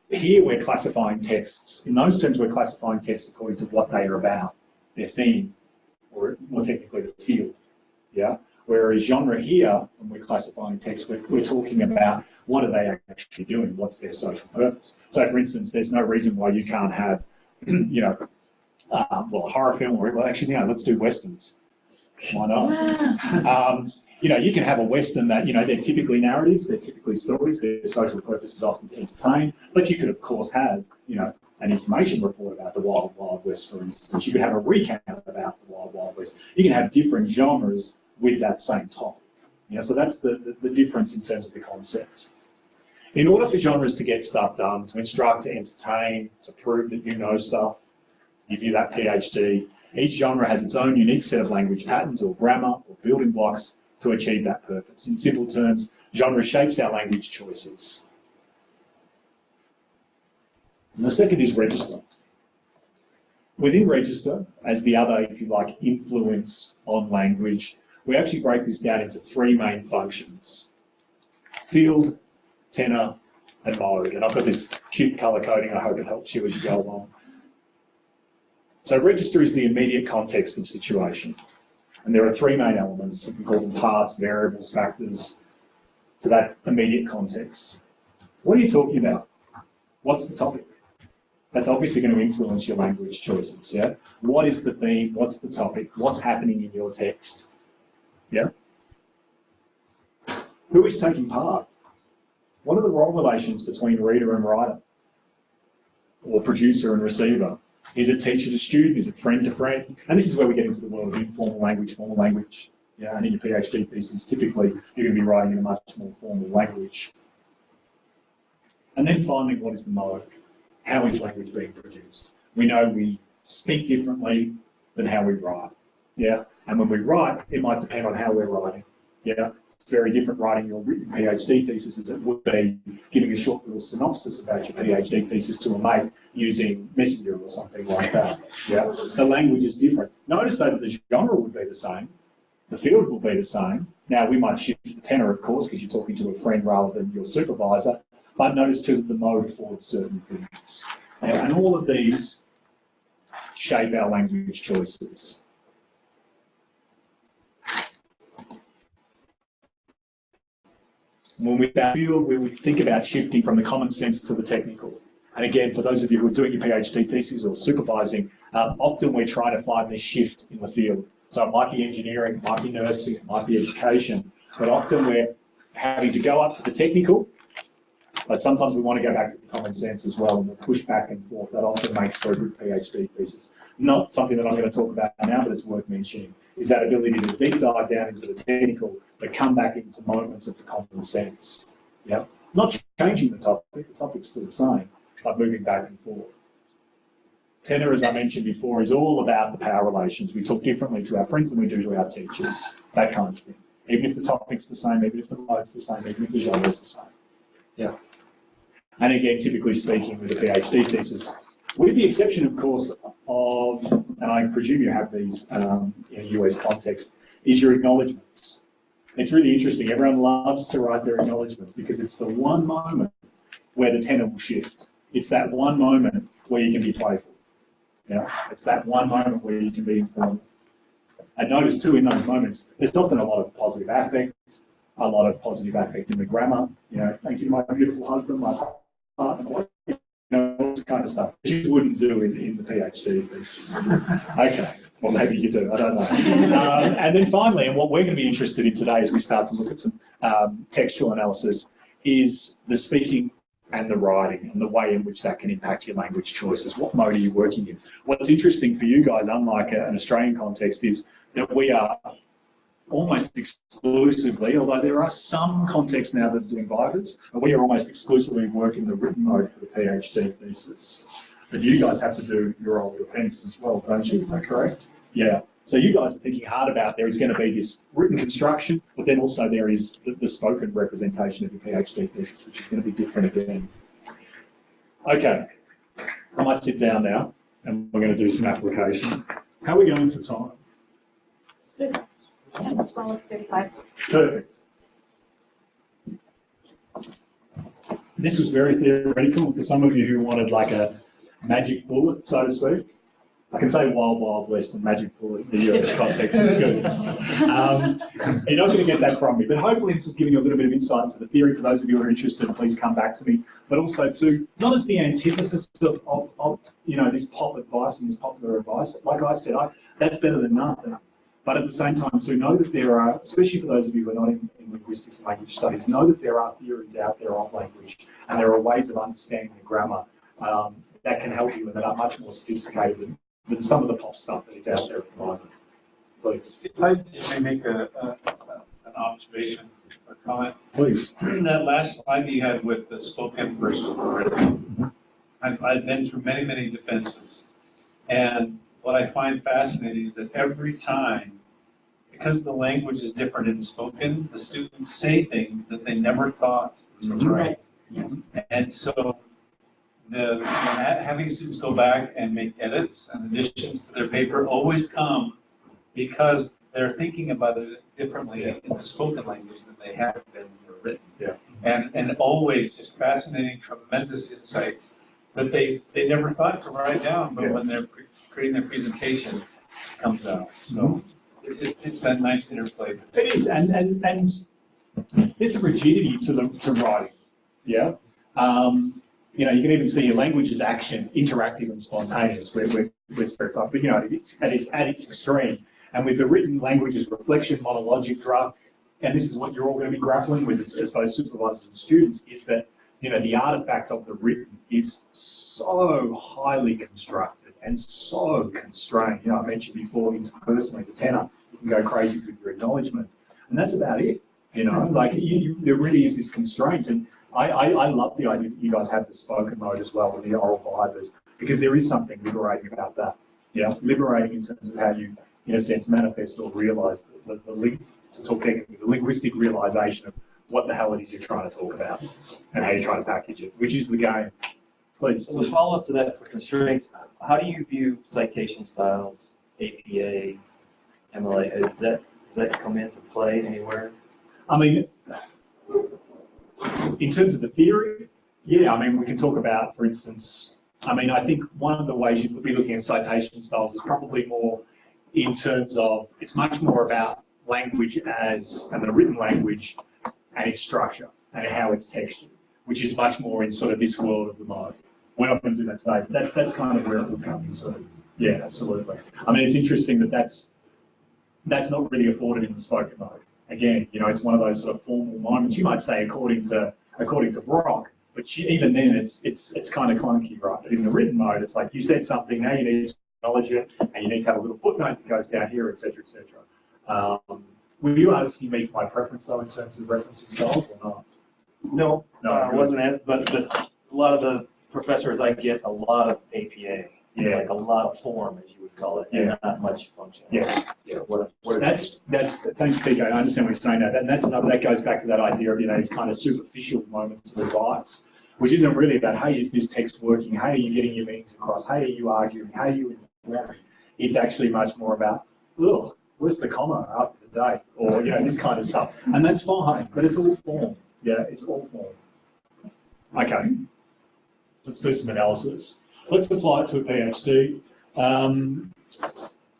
Here we're classifying texts. In those terms, we're classifying texts according to what they are about, their theme, or more technically, the field. Yeah. Whereas genre here, when we're classifying texts, we're talking about what are they actually doing, what's their social purpose. So, for instance, there's no reason why you can't have, you know, well, a horror film, or well, actually, yeah, let's do westerns. Why not? You know, you can have a western that, you know, they're typically narratives, they're typically stories, their social purpose is often to entertain, but you could, of course, have, you know, an information report about the Wild Wild West, for instance. You could have a recount about the Wild Wild West. You can have different genres with that same topic. You know, so that's the difference in terms of the concept. In order for genres to get stuff done, to instruct, to entertain, to prove that you know stuff, give you that PhD, each genre has its own unique set of language patterns or grammar or building blocks to achieve that purpose. In simple terms, genre shapes our language choices. And the second is register. Within register, as the other, if you like, influence on language, we actually break this down into three main functions: field, tenor, and mode. And I've got this cute colour coding, I hope it helps you as you go along. So register is the immediate context of situation. And there are three main elements. We can call them parts, variables, factors, to that immediate context. What are you talking about? What's the topic? That's obviously going to influence your language choices, yeah? What is the theme? What's the topic? What's happening in your text? Yeah? Who is taking part? What are the role relations between reader and writer? Or producer and receiver? Is it teacher to student? Is it friend to friend? And this is where we get into the world of informal language, formal language. Yeah, and in your PhD thesis, typically you're going to be writing in a much more formal language. And then finally, what is the mode? How is language being produced? We know we speak differently than how we write. Yeah, and when we write, it might depend on how we're writing. Yeah, it's very different writing your written PhD thesis as it would be giving a short little synopsis about your PhD thesis to a mate using Messenger or something like that. Yeah, the language is different. Notice though that the genre would be the same, the field will be the same. Now we might shift the tenor, of course, because you're talking to a friend rather than your supervisor, but notice too that the mode affords certain things. And all of these shape our language choices. When we field, we think about shifting from the common sense to the technical. And again, for those of you who are doing your PhD thesis or supervising, often we're trying to find this shift in the field. So it might be engineering, it might be nursing, it might be education, but often we're having to go up to the technical, but sometimes we want to go back to the common sense as well, and we'll push back and forth. That often makes for a good PhD thesis. Not something that I'm going to talk about now, but it's worth mentioning, is that ability to deep dive down into the technical, but come back into moments of the common sense. Yeah, not changing the topic's still the same, but moving back and forth. Tenor, as I mentioned before, is all about the power relations. We talk differently to our friends than we do to our teachers, that kind of thing. Even if the topic's the same, even if the mode's the same, even if the genre's the same. Yeah. And again, typically speaking with a PhD thesis, with the exception, of course, of, and I presume you have these in a US context, is your acknowledgements. It's really interesting. Everyone loves to write their acknowledgements because it's the one moment where the tenor will shift. It's that one moment where you can be playful. Yeah, it's that one moment where you can be informal. And notice too, in those moments, there's often a lot of positive affect, a lot of positive affect in the grammar. You know, thank you, my beautiful husband, my partner, know, all this kind of stuff. You wouldn't do in the PhD thesis. Okay, well maybe you do, I don't know. And then finally, and what we're going to be interested in today as we start to look at some textual analysis is the speaking and the writing and the way in which that can impact your language choices. What mode are you working in? What's interesting for you guys, unlike an Australian context, is that we are almost exclusively, although there are some contexts now that are doing Vivas, but we are almost exclusively working the written mode for the PhD thesis. But you guys have to do your oral defence as well, don't you? Is that correct? Yeah. So you guys are thinking hard about there is going to be this written construction, but then also there is the spoken representation of your PhD thesis, which is going to be different again. Okay, I might sit down now and we're going to do some application. How are we going for time? As well as 35. Perfect. This was very theoretical for some of you who wanted like a magic bullet, so to speak. I can say Wild Wild West and magic bullet in the US context is good. You're not going to get that from me, but hopefully this is giving you a little bit of insight into the theory. For those of you who are interested, please come back to me. But also too, not as the antithesis of you know, this pop advice and this popular advice. Like I said, that's better than nothing. But at the same time too, know that there are, especially for those of you who are not in linguistics and language studies, know that there are theories out there on language and there are ways of understanding the grammar that can help you and that are much more sophisticated than some of the pop stuff that is out there at the moment. Please. If I may make an observation or comment. Please. That last slide you had with the spoken versus the written, I've been through many, many defenses. And what I find fascinating is that every time, because the language is different in spoken, the students say things that they never thought was right. And so having students go back and make edits and additions to their paper always come because they're thinking about it differently in the spoken language than they have been in the written. Yeah. And always just fascinating, tremendous insights that they never thought to write down, but when they're creating their presentation, it comes out. So it's that nice interplay. It is, and there's a rigidity to writing. Yeah. You know, you can even see your language as action, interactive and spontaneous. We're stereotyped, but you know, it's at its extreme. And with the written language as reflection, monologic, draft, and this is what you're all going to be grappling with as both supervisors and students, is that, you know, the artifact of the written is so highly constructed and so constrained. You know, I mentioned before, interpersonally, the tenor, you can go crazy with your acknowledgements, and that's about it. You know, like there really is this constraint, and I love the idea that you guys have the spoken mode as well with the oral fibers, because there is something liberating about that. Yeah, liberating in terms of how you, in a sense, manifest or realise the to talk technically, the linguistic realisation of what the hell it is you're trying to talk about and how you're trying to package it, which is the game. Please. So the follow-up to that for constraints, how do you view citation styles, APA, MLA? Does that come into play anywhere? I mean, in terms of the theory, yeah, I mean, we can talk about, for instance, I mean, I think one of the ways you could be looking at citation styles is probably more in terms of, it's much more about language and the written language and its structure and how it's textured, which is much more in sort of this world of the mode. We're not going to do that today, but that's kind of where it will come in. So, yeah, absolutely. I mean, it's interesting that that's not really afforded in the spoken mode. Again, you know, it's one of those sort of formal moments. You might say according to Brock, but even then it's kind of clunky, right? But in the written mode, it's like you said something, now you need to acknowledge it, and you need to have a little footnote that goes down here, etc., etc. Were you asking me for my preference though in terms of referencing styles or not? No, I wasn't asked, but a lot of the professors I get a lot of APA. Yeah, like a lot of form, as you would call it, and not much function. Yeah, yeah. What is that's thanks, TK. I understand what you're saying now. That goes back to that idea of, you know, these kind of superficial moments of advice, which isn't really about, hey, is this text working? Hey, are you getting your meanings across? Hey, are you arguing? Hey, are you informing? It's actually much more about, ugh, where's the comma after the date, or, you know, this kind of stuff, and that's fine. But it's all form. Yeah, it's all form. Okay, let's do some analysis. Let's apply it to a PhD.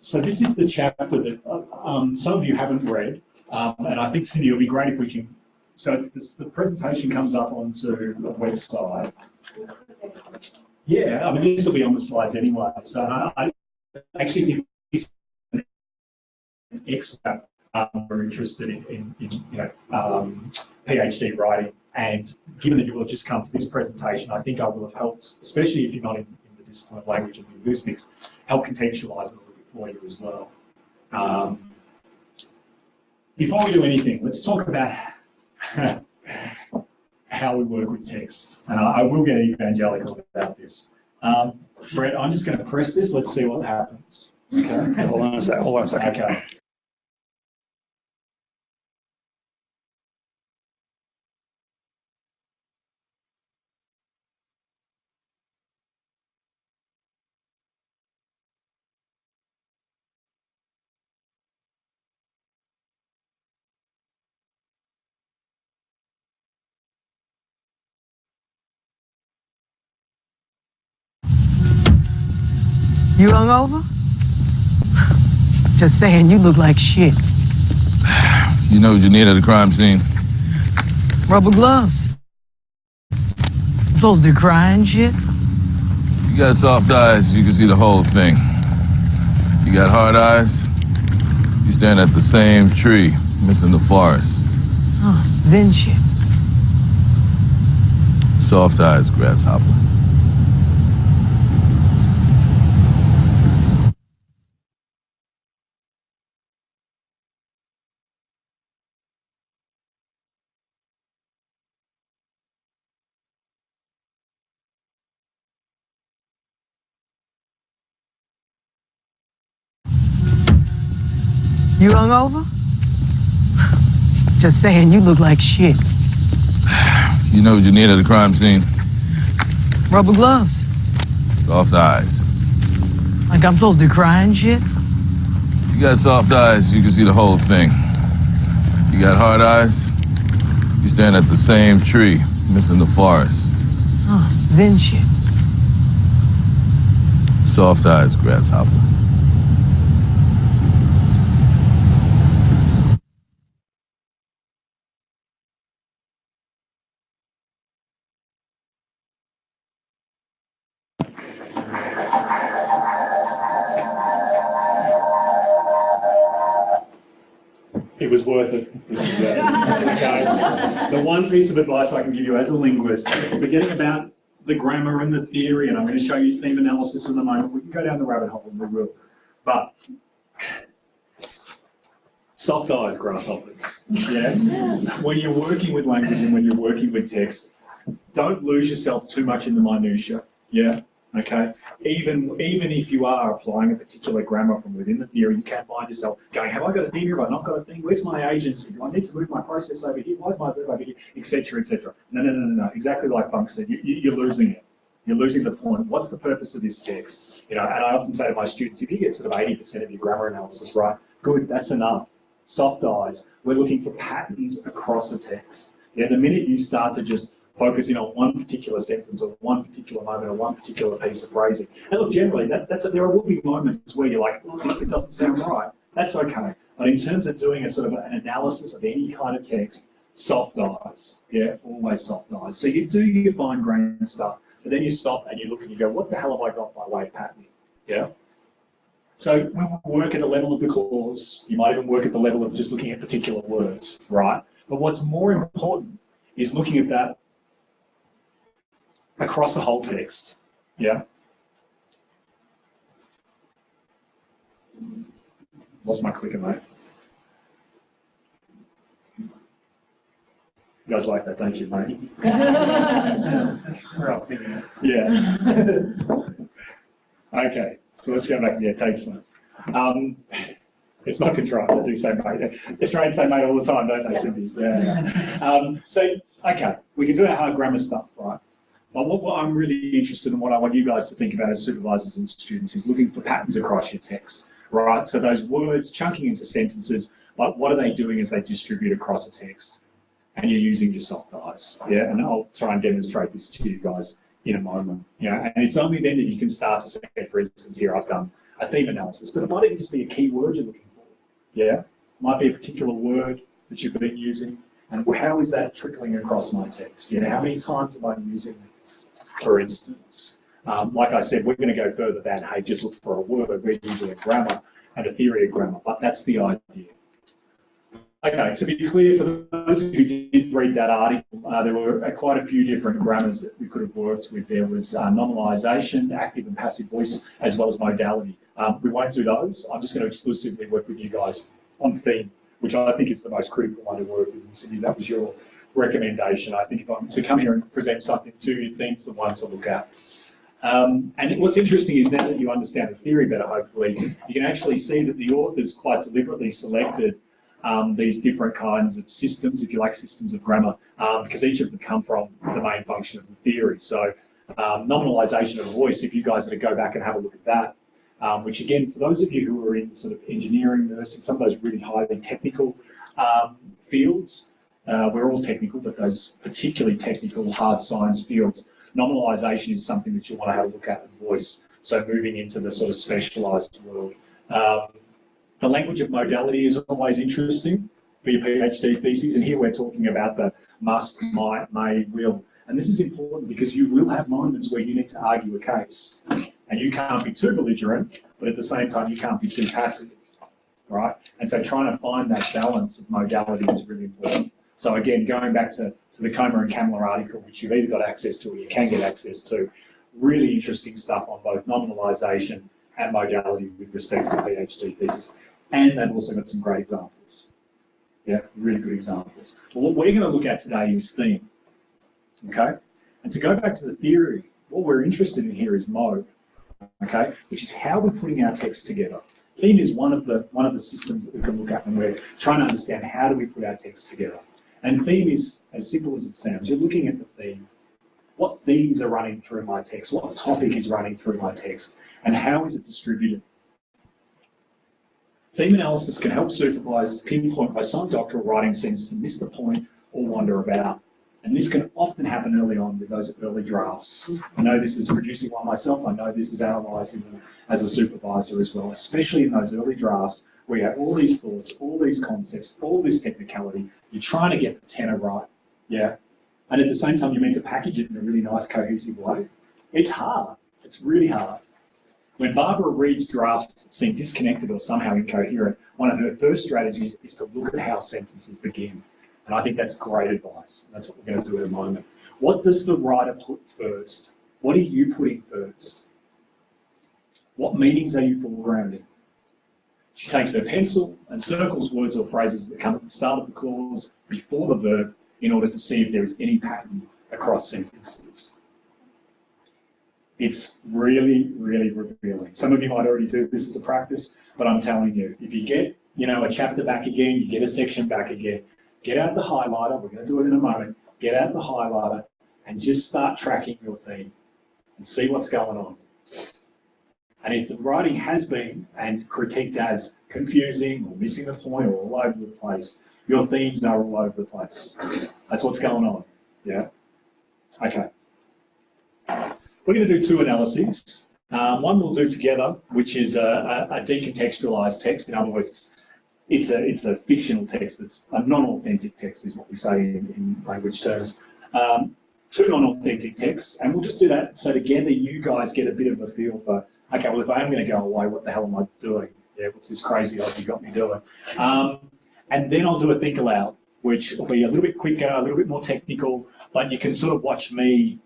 So this is the chapter that some of you haven't read, and I think, Cindy, it'll be great if we can. So the presentation comes up onto the website. Yeah, I mean, this will be on the slides anyway. So I actually think this is an excellent we're interested in PhD writing. And given that you will have just come to this presentation, I think I will have helped, especially if you're not in the discipline of language and linguistics, help contextualise it a little bit for you as well. Before we do anything, let's talk about how we work with text. And I will get evangelical about this. Brett, I'm just going to press this. Let's see what happens. Okay. Hold on a second. Okay. You hungover? Just saying, you look like shit. You know what you need at a crime scene? Rubber gloves. Supposed to cry and shit? You got soft eyes, you can see the whole thing. You got hard eyes, you stand at the same tree, missing the forest. Oh, Zen shit. Soft eyes, grasshopper. You hungover? Just saying, you look like shit. You know what you need at a crime scene? Rubber gloves. Soft eyes. Like I'm supposed to cry and shit? You got soft eyes, you can see the whole thing. You got hard eyes, you stand at the same tree, missing the forest. Oh, Zen shit. Soft eyes, grasshopper. It was worth it. Okay. The one piece of advice I can give you as a linguist, forgetting about the grammar and the theory, and I'm going to show you theme analysis in a moment. We can go down the rabbit hole and we will. But soft eyes, grasshoppers. Yeah. When you're working with language and when you're working with text, don't lose yourself too much in the minutiae. Yeah. Okay. Even if you are applying a particular grammar from within the theory, you can find yourself going, have I got a theme here? Have I not got a theme? Where's my agency? Do I need to move my process over here? Why is my verb over here? Etc. Etc. No. Exactly like Funk said, you're losing it. You're losing the point. What's the purpose of this text? You know, and I often say to my students, if you get sort of 80% of your grammar analysis right, good, that's enough. Soft eyes. We're looking for patterns across a text. Yeah, the minute you start to just focus in on one particular sentence or one particular moment or one particular piece of phrasing. And look, generally, there will be moments where you're like, oh, it doesn't sound right. That's okay. But in terms of doing a sort of an analysis of any kind of text, soft eyes. Yeah, always soft eyes. So you do your fine grained stuff, but then you stop and you look and you go, what the hell have I got by way of patterning? Yeah. So we will work at a level of the clause. You might even work at the level of just looking at particular words, right? But what's more important is looking at that across the whole text, yeah? Lost my clicker, mate. You guys like that, don't you, mate? Yeah. Okay, so let's go back. Yeah, thanks, mate. It's not contrived, I do say mate. Australians say mate all the time, don't they, Cindy? Yeah. So, okay, we can do our hard grammar stuff, right? But what I'm really interested in, what I want you guys to think about as supervisors and students is looking for patterns across your text, right? So those words chunking into sentences, like what are they doing as they distribute across a text? And you're using your soft eyes, yeah? And I'll try and demonstrate this to you guys in a moment, yeah? And it's only then that you can start to say, for instance, here I've done a theme analysis, but it might even just be a key word you're looking for, yeah? It might be a particular word that you've been using, and how is that trickling across my text? You know, how many times am I using this? for instance. Like I said, we're going to go further than, hey, just look for a word. We're using a grammar and a theory of grammar, but that's the idea. Okay, to be clear, for those who did read that article, there were quite a few different grammars that we could have worked with. There was nominalisation, active and passive voice, as well as modality. We won't do those. I'm just going to exclusively work with you guys on theme, which I think is the most critical one to work with. And Cindy, that was your recommendation. I think if I'm to come here and present something to you, theme's the one to look at. And what's interesting is now that you understand the theory better, hopefully, you can actually see that the authors quite deliberately selected these different kinds of systems, if you like, systems of grammar, because each of them come from the main function of the theory. So nominalisation of voice, if you guys are to go back and have a look at that, which again, for those of you who are in sort of engineering, nursing, some of those really highly technical fields, we're all technical, but those particularly technical hard science fields, nominalisation is something that you want to have a look at in voice. So moving into the sort of specialised world. The language of modality is always interesting for your PhD thesis, and here we're talking about the must, might, may, will. And this is important because you will have moments where you need to argue a case. And you can't be too belligerent, but at the same time you can't be too passive, right? And so trying to find that balance of modality is really important. So again, going back to the Coma and Kamler article, which you've either got access to or you can get access to, really interesting stuff on both nominalisation and modality with respect to PhD thesis. And they've also got some great examples. Yeah, really good examples. Well, what we're going to look at today is theme, okay? And to go back to the theory, what we're interested in here is mode, okay? Which is how we're putting our text together. Theme is one of the systems that we can look at when we're trying to understand how do we put our text together. And theme is as simple as it sounds. You're looking at the theme. What themes are running through my text? What topic is running through my text? And how is it distributed? Theme analysis can help supervisors pinpoint why some doctoral writing seems to miss the point or wander about. And this can often happen early on with those early drafts. I know this is producing one myself. I know this is analysing them as a supervisor as well, especially in those early drafts where you have all these thoughts, all these concepts, all this technicality. You're trying to get the tenor right, yeah? And at the same time, you're meant to package it in a really nice, cohesive way. It's hard. It's really hard. When Barbara Reed's drafts seem disconnected or somehow incoherent, one of her first strategies is to look at how sentences begin. And I think that's great advice. That's what we're going to do in a moment. What does the writer put first? What are you putting first? What meanings are you foregrounding? She takes her pencil and circles words or phrases that come at the start of the clause before the verb in order to see if there is any pattern across sentences. It's really, really revealing. Some of you might already do this as a practice, but I'm telling you, if you get, a chapter back again, you get a section back again, get out the highlighter, we're going to do it in a moment, get out the highlighter and just start tracking your theme and see what's going on. And if the writing has been and critiqued as confusing or missing the point or all over the place, your themes are all over the place. That's what's going on, yeah? Okay. We're going to do two analyses. One we'll do together, which is a decontextualized text. In other words, it's a fictional text. It's a non-authentic text is what we say in language terms. Two non-authentic texts, and we'll just do that so together you guys get a bit of a feel for, okay, well, if I am going to go away, what the hell am I doing? Yeah, what's this crazy idea you got me doing? And then I'll do a think aloud, which will be a little bit quicker, a little bit more technical, but you can sort of watch me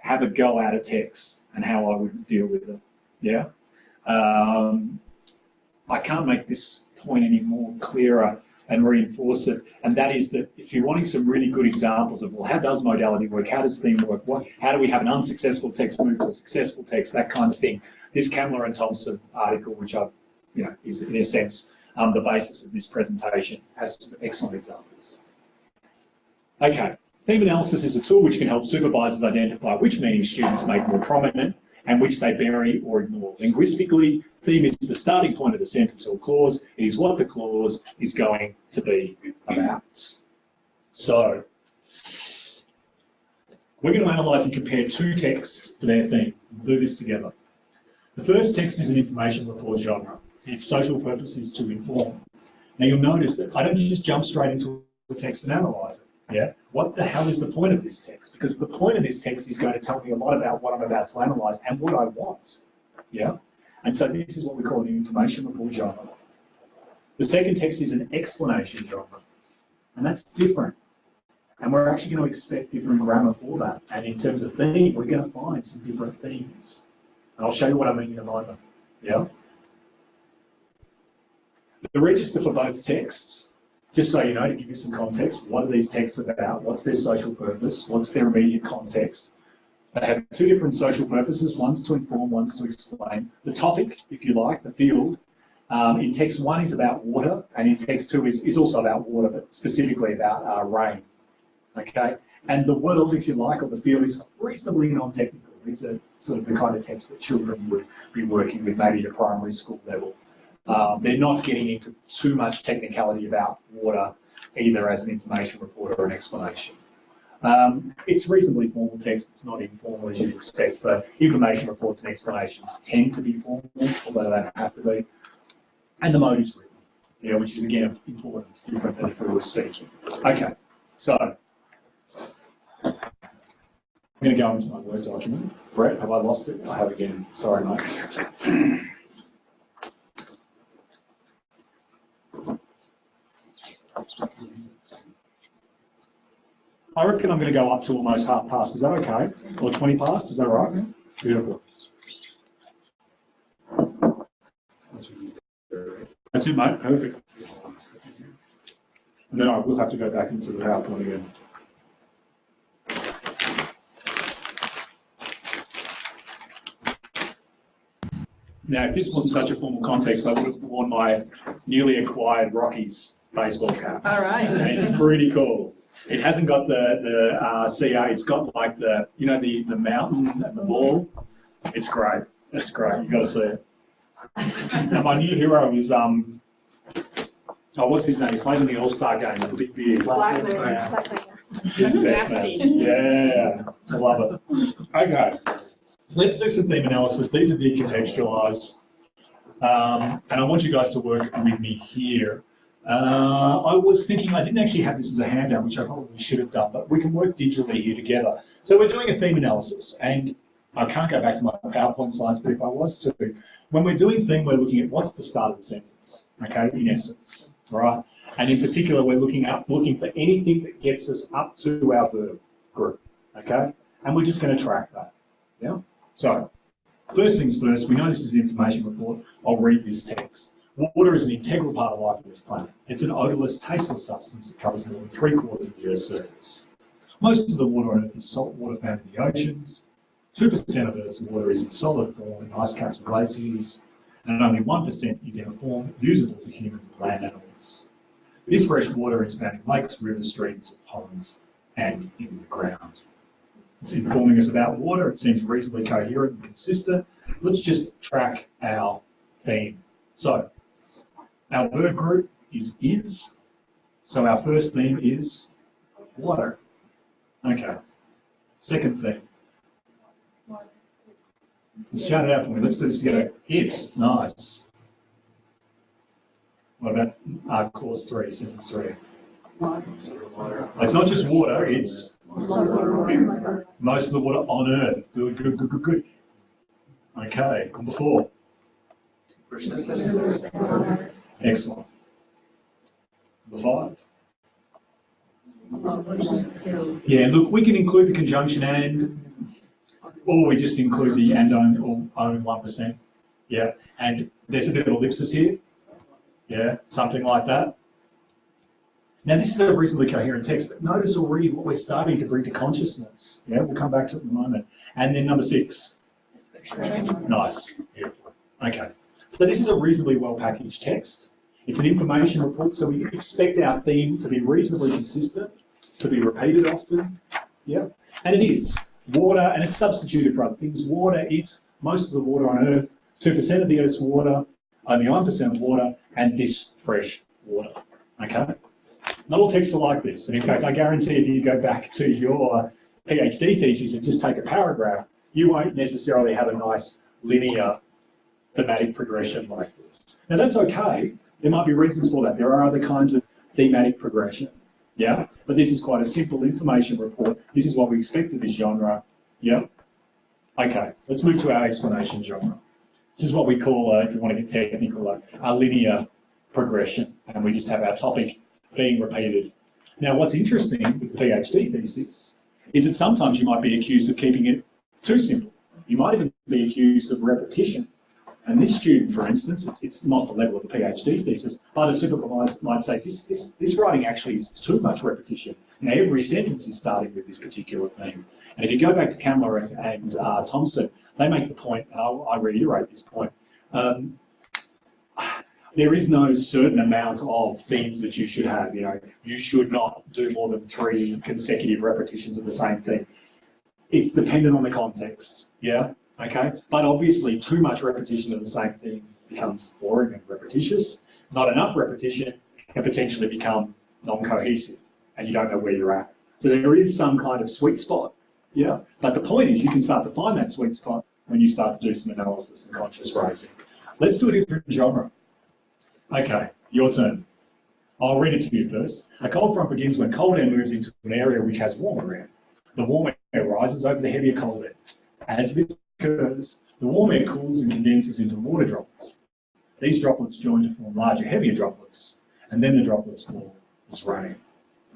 have a go at a text and how I would deal with it, yeah? I can't make this point any more clearer and reinforce it, and that is that if you're wanting some really good examples of, well, how does modality work, how does theme work, how do we have an unsuccessful text move to a successful text, that kind of thing. This Kamler and Thompson article, which is in a sense the basis of this presentation, has some excellent examples. Okay. Theme analysis is a tool which can help supervisors identify which meanings students make more prominent and which they bury or ignore. Linguistically, theme is the starting point of the sentence or clause. It is what the clause is going to be about. So, we're going to analyse and compare two texts for their theme. We'll do this together. The first text is an information report genre. Its social purpose is to inform. Now you'll notice that I don't just jump straight into a text and analyse it. Yeah, what the hell is the point of this text? Because the point of this text is going to tell me a lot about what I'm about to analyse and what I want. Yeah, and so this is what we call an information report genre. The second text is an explanation genre, and that's different. And we're actually going to expect different grammar for that. And in terms of theme, we're going to find some different themes. And I'll show you what I mean in a moment. Yeah. The register for both texts, just so you know, to give you some context, what are these texts about? What's their social purpose? What's their immediate context? They have two different social purposes. One's to inform, one's to explain. The topic, if you like, the field, in text 1 is about water, and in text 2 is also about water, but specifically about rain. Okay? And the world, if you like, or the field is reasonably non-technical. These are sort of the kind of text that children would be working with, maybe at a primary school level. They're not getting into too much technicality about water, either as an information report or an explanation. It's reasonably formal text, it's not informal as you'd expect, but information reports and explanations tend to be formal, although they don't have to be. And the mode is written, yeah, which is again important, it's different than if we were speaking. Okay, so I'm going to go into my Word document. Brett, have I lost it? I have again, sorry mate. I reckon I'm going to go up to almost half past. Is that okay? Or 20 past? Is that all right? Beautiful. That's it, mate. Perfect. And then I will have to go back into the PowerPoint again. Now, if this wasn't such a formal context, I would have worn my newly acquired Rockies baseball cap. All right. And it's pretty cool. It hasn't got the CA, it's got like the, you know, the mountain and the ball. It's great. It's great. You've got to see it. Now, my new hero is, what's his name? He plays in the All-Star game with the big beard. He's the best, man. Yeah, I love it. Okay, let's do some theme analysis. These are decontextualised. And I want you guys to work with me here. I was thinking, I didn't actually have this as a handout, which I probably should have done, but we can work digitally here together. So we're doing a theme analysis, and I can't go back to my PowerPoint slides, but if I was to, when we're doing theme, we're looking at what's the start of the sentence, okay, in essence, right? And in particular, we're looking for anything that gets us up to our verb group, okay? And we're just going to track that, yeah? So, first things first, we know this is an information report. I'll read this text. Water is an integral part of life on this planet. It's an odourless, tasteless substance that covers more than 3/4 of the Earth's surface. Most of the water on Earth is salt water found in the oceans. 2% of Earth's water is in solid form in ice caps and glaciers, and only 1% is in a form usable for humans and land animals. This fresh water is found in lakes, rivers, streams, ponds, and in the ground. It's informing us about water. It seems reasonably coherent and consistent. Let's just track our theme. So, our verb group is. So our first theme is water. Okay. Second theme. Shout it out for me. Let's do this together. It's nice. What about clause 3, sentence 3? It's not just water, it's most of the water on Earth. Good, good, good, good, good. Okay, number 4. Excellent. Number 5. Yeah, look, we can include the conjunction and, or we just include the and only 1%. Yeah, and there's a bit of ellipsis here. Yeah, something like that. Now this is a reasonably coherent text, but notice already what we're starting to bring to consciousness. Yeah, we'll come back to it in a moment. And then number 6. Nice, beautiful. Okay, so this is a reasonably well-packaged text. It's an information report, so we expect our theme to be reasonably consistent, to be repeated often. Yeah, and it is. Water, and it's substituted for other things. Water, it's most of the water on Earth, 2% of the Earth's water, only 1% water, and this fresh water. Okay? Not all texts are like this. And in fact, I guarantee if you go back to your PhD thesis and just take a paragraph, you won't necessarily have a nice linear thematic progression like this. Now that's okay. There might be reasons for that. There are other kinds of thematic progression. yeah? But this is quite a simple information report. This is what we expect of this genre, yeah? Okay, let's move to our explanation genre. This is what we call, if you want to get technical, a linear progression, and we just have our topic being repeated. Now, what's interesting with the PhD thesis is that sometimes you might be accused of keeping it too simple. You might even be accused of repetition. And this student, for instance, it's not the level of the PhD thesis, but a supervisor might say, this writing actually is too much repetition. Now, every sentence is starting with this particular theme. And if you go back to Kamler and Thompson, they make the point, and I reiterate this point, there is no certain amount of themes that you should have. You know, you should not do more than 3 consecutive repetitions of the same thing. It's dependent on the context, yeah? Okay, but obviously too much repetition of the same thing becomes boring and repetitious. Not enough repetition can potentially become non-cohesive, and you don't know where you're at. So there is some kind of sweet spot, yeah? But the point is you can start to find that sweet spot when you start to do some analysis and conscious raising. Let's do a different genre. Okay, your turn. I'll read it to you first. A cold front begins when cold air moves into an area which has warmer air. The warm air rises over the heavier cold air. As this occurs, the warm air cools and condenses into water droplets. These droplets join to form larger, heavier droplets, and then the droplets fall as rain.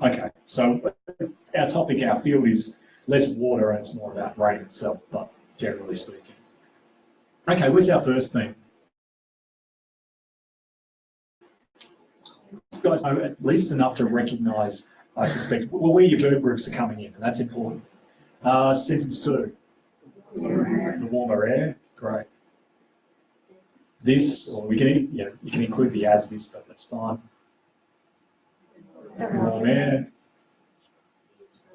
Okay, so our topic, our field is less water and it's more about rain itself, but generally speaking. Okay, where's our first theme? You guys know at least enough to recognise, I suspect, well, where your verb groups are coming in, and that's important. Sentence 2. The warmer air, great. This, or we can, you can include the as this, but that's fine. Warm air,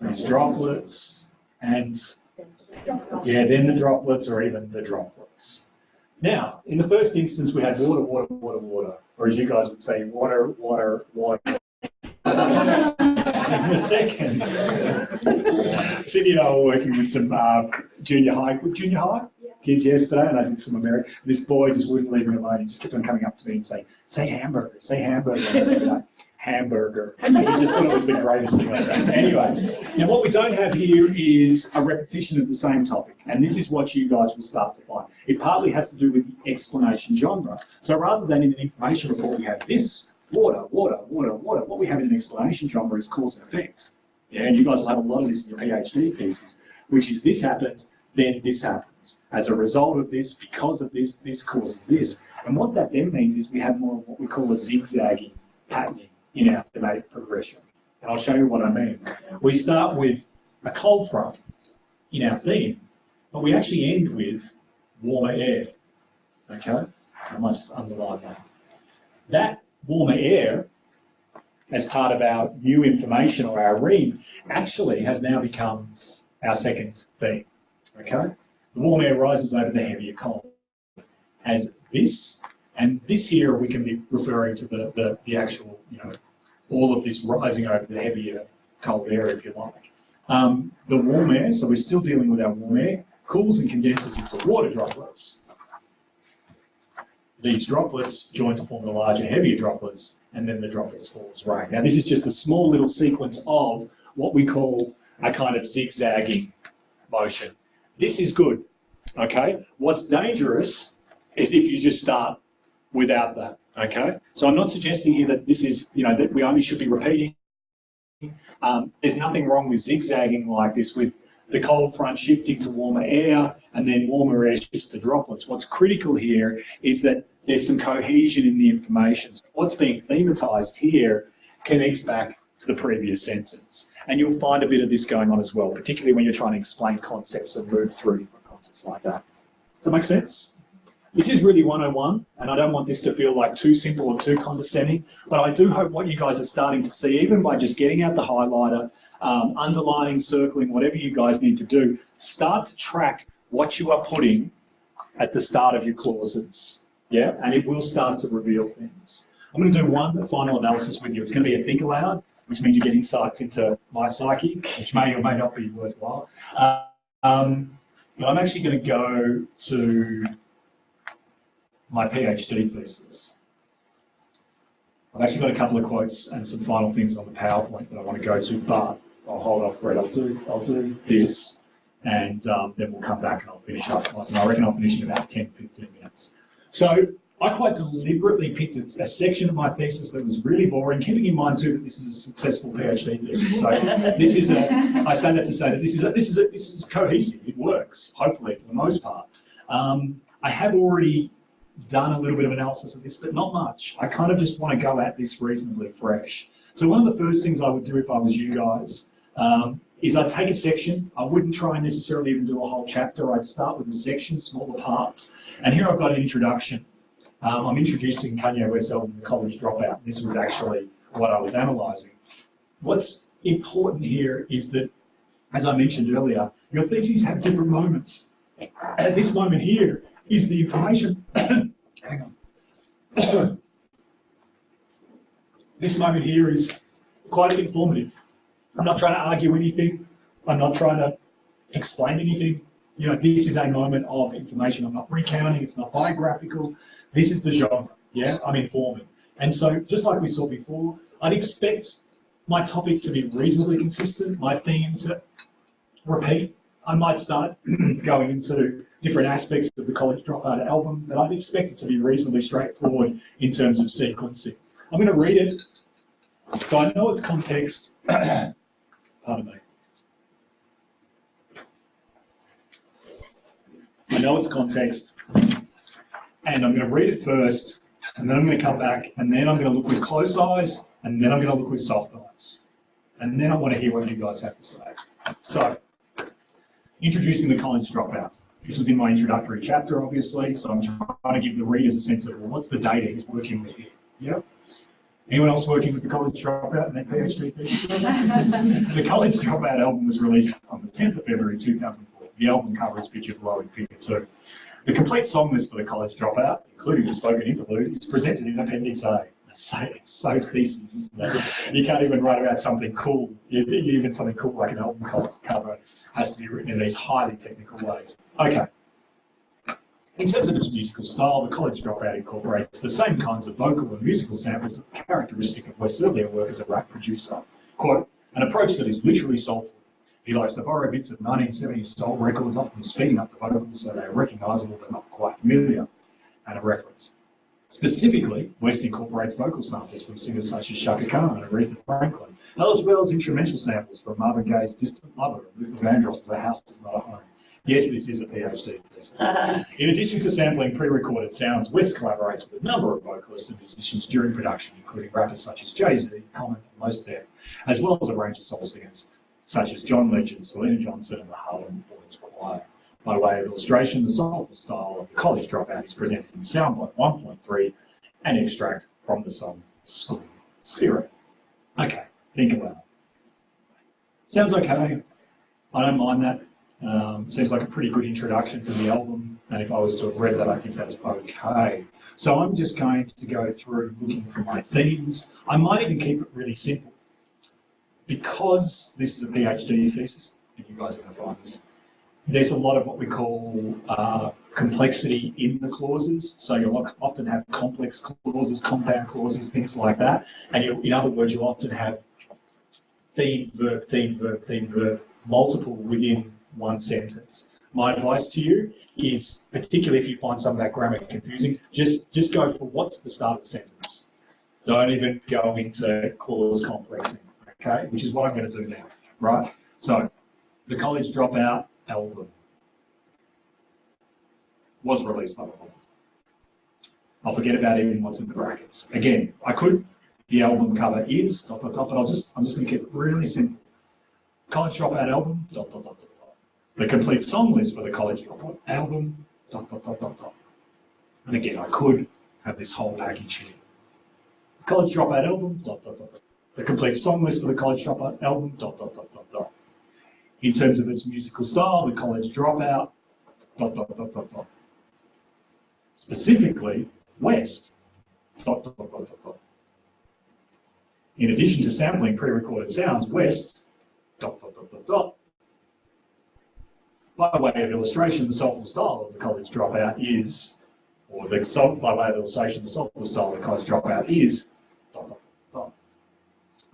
these droplets, and yeah, then the droplets, or even the droplets. Now, in the first instance, we had water, water, water, water, or as you guys would say, water, water, water. In the second, Cindy and I were working with some junior high kids yesterday, and I did some American. This boy just wouldn't leave me alone. He just kept on coming up to me and saying, "Say hamburger, say hamburger." And I was like, hamburger. And he just thought it was the greatest thing I've done. Anyway, now what we don't have here is a repetition of the same topic, and this is what you guys will start to find. It partly has to do with the explanation genre. So rather than in an information report, we have this. Water, water, water, water. What we have in an explanation genre is cause and effect. Yeah, and you guys will have a lot of this in your PhD thesis, which is this happens, then this happens. As a result of this, because of this, this causes this. And what that then means is we have more of what we call a zigzagging patterning in our thematic progression. And I'll show you what I mean. We start with a cold front in our theme, but we actually end with warmer air. Okay? I might just underline that. That warmer air, as part of our new information or our read, actually has now become our second theme. Okay? The warm air rises over the heavier cold. As this, and this here we can be referring to the actual, all of this rising over the heavier cold air, if you like. The warm air, so we're still dealing with our warm air, cools and condenses into water droplets. These droplets join to form the larger, heavier droplets, and then the droplets fall as rain. Now, this is just a small little sequence of what we call a kind of zigzagging motion. This is good, okay? What's dangerous is if you just start without that, okay? So I'm not suggesting here that this is, that we only should be repeating. There's nothing wrong with zigzagging like this with the cold front shifting to warmer air, and then warmer air shifts to droplets. What's critical here is that there's some cohesion in the information. So what's being thematized here connects back to the previous sentence. And you'll find a bit of this going on as well, particularly when you're trying to explain concepts and move through different concepts like that. Does that make sense? This is really 101, and I don't want this to feel like too simple or too condescending, but I do hope what you guys are starting to see, even by just getting out the highlighter, underlining, circling, whatever you guys need to do, start to track what you are putting at the start of your clauses, yeah? And it will start to reveal things. I'm going to do one final analysis with you. It's going to be a think aloud, which means you get insights into my psyche, which may or may not be worthwhile. But I'm actually going to go to my PhD thesis. I've actually got a couple of quotes and some final things on the PowerPoint that I want to go to, but I'll hold off, Brett. I'll do this, and then we'll come back and I'll finish up. And I reckon I'll finish in about 10, 15 minutes. So I quite deliberately picked a section of my thesis that was really boring, keeping in mind too that this is a successful PhD thesis. So this is I say that to say that this is cohesive. It works, hopefully, for the most part. I have already done a little bit of analysis of this, but not much. I kind of just want to go at this reasonably fresh. So one of the first things I would do if I was you guys is I'd take a section. I wouldn't try and necessarily even do a whole chapter. I'd start with a section, smaller parts. And here I've got an introduction. I'm introducing Kanye West's album, The College Dropout. This was actually what I was analysing. What's important here is that, as I mentioned earlier, your theses have different moments. At this moment here is the information. Hang on. This moment here is quite informative. I'm not trying to argue anything. I'm not trying to explain anything. You know, this is a moment of information. I'm not recounting. It's not biographical. This is the genre. Yeah, I'm informing. And so, just like we saw before, I'd expect my topic to be reasonably consistent, my theme to repeat. I might start going into different aspects of the College Dropout album, but I'd expect it to be reasonably straightforward in terms of sequencing. I'm going to read it, so I know its context. Pardon me. I know its context, and I'm going to read it first, and then I'm going to come back, and then I'm going to look with closed eyes, and then I'm going to look with soft eyes. And then I want to hear what you guys have to say. So, introducing the College Dropout. This was in my introductory chapter, obviously, so I'm trying to give the readers a sense of, well, what's the data he's working with here? Yep. Anyone else working with the College Dropout in their PhD thesis? The College Dropout album was released on the 10th of February 2004. The album cover is pictured below in Figure 2. The complete song list for the College Dropout, including the spoken interlude, is presented in Appendix A. It's so thesis, isn't it? You can't even write about something cool. Even something cool like an album cover has to be written in these highly technical ways. Okay. In terms of its musical style, the College Dropout incorporates the same kinds of vocal and musical samples that are characteristic of West's earlier work as a rap producer. Quote, an approach that is literally soulful. He likes to borrow bits of 1970s soul records, often speeding up the vocals so they are recognisable but not quite familiar, and a reference. Specifically, West incorporates vocal samples from singers such as Shaka Khan and Aretha Franklin, as well as instrumental samples from Marvin Gaye's Distant Lover and Luther Vandross's The House Is Not a Home. Yes, this is a PhD thesis. In addition to sampling pre-recorded sounds, West collaborates with a number of vocalists and musicians during production, including rappers such as Jay-Z, Common, and Mos Def, as well as a range of soul singers such as John Legend, Selena Johnson, and the Harlem Boys Choir. By way of illustration, the soulful style of the College Dropout is presented in Soundbite 1.3, an extract from the song School Spirit. Okay, think about it. Sounds okay. I don't mind that. Seems like a pretty good introduction to the album, and if I was to have read that, I think that's okay. So I'm just going to go through looking for my themes. I might even keep it really simple. Because this is a PhD thesis, and you guys are going to find this, there's a lot of what we call complexity in the clauses. So you'll often have complex clauses, compound clauses, things like that. And in other words, you'll often have theme, verb, theme, verb, theme, verb, multiple within one sentence. My advice to you is, particularly if you find some of that grammar confusing, just go for what's the start of the sentence. Don't even go into clause complexing, okay? Which is what I'm going to do now, right? So, the College Dropout album was released by the album. I'll forget about even what's in the brackets. Again, I could. The album cover is ... but I'm just going to keep it really simple. College Dropout album ... The complete song list for the College Dropout album ... And again, I could have this whole package here. College Dropout album ... The complete song list for the College Dropout album ... In terms of its musical style, the College Dropout ... Specifically, West ... In addition to sampling pre-recorded sounds, West ... By way of illustration, the soulful style of the College Dropout is, or by way of illustration, the soulful style of the College Dropout is ...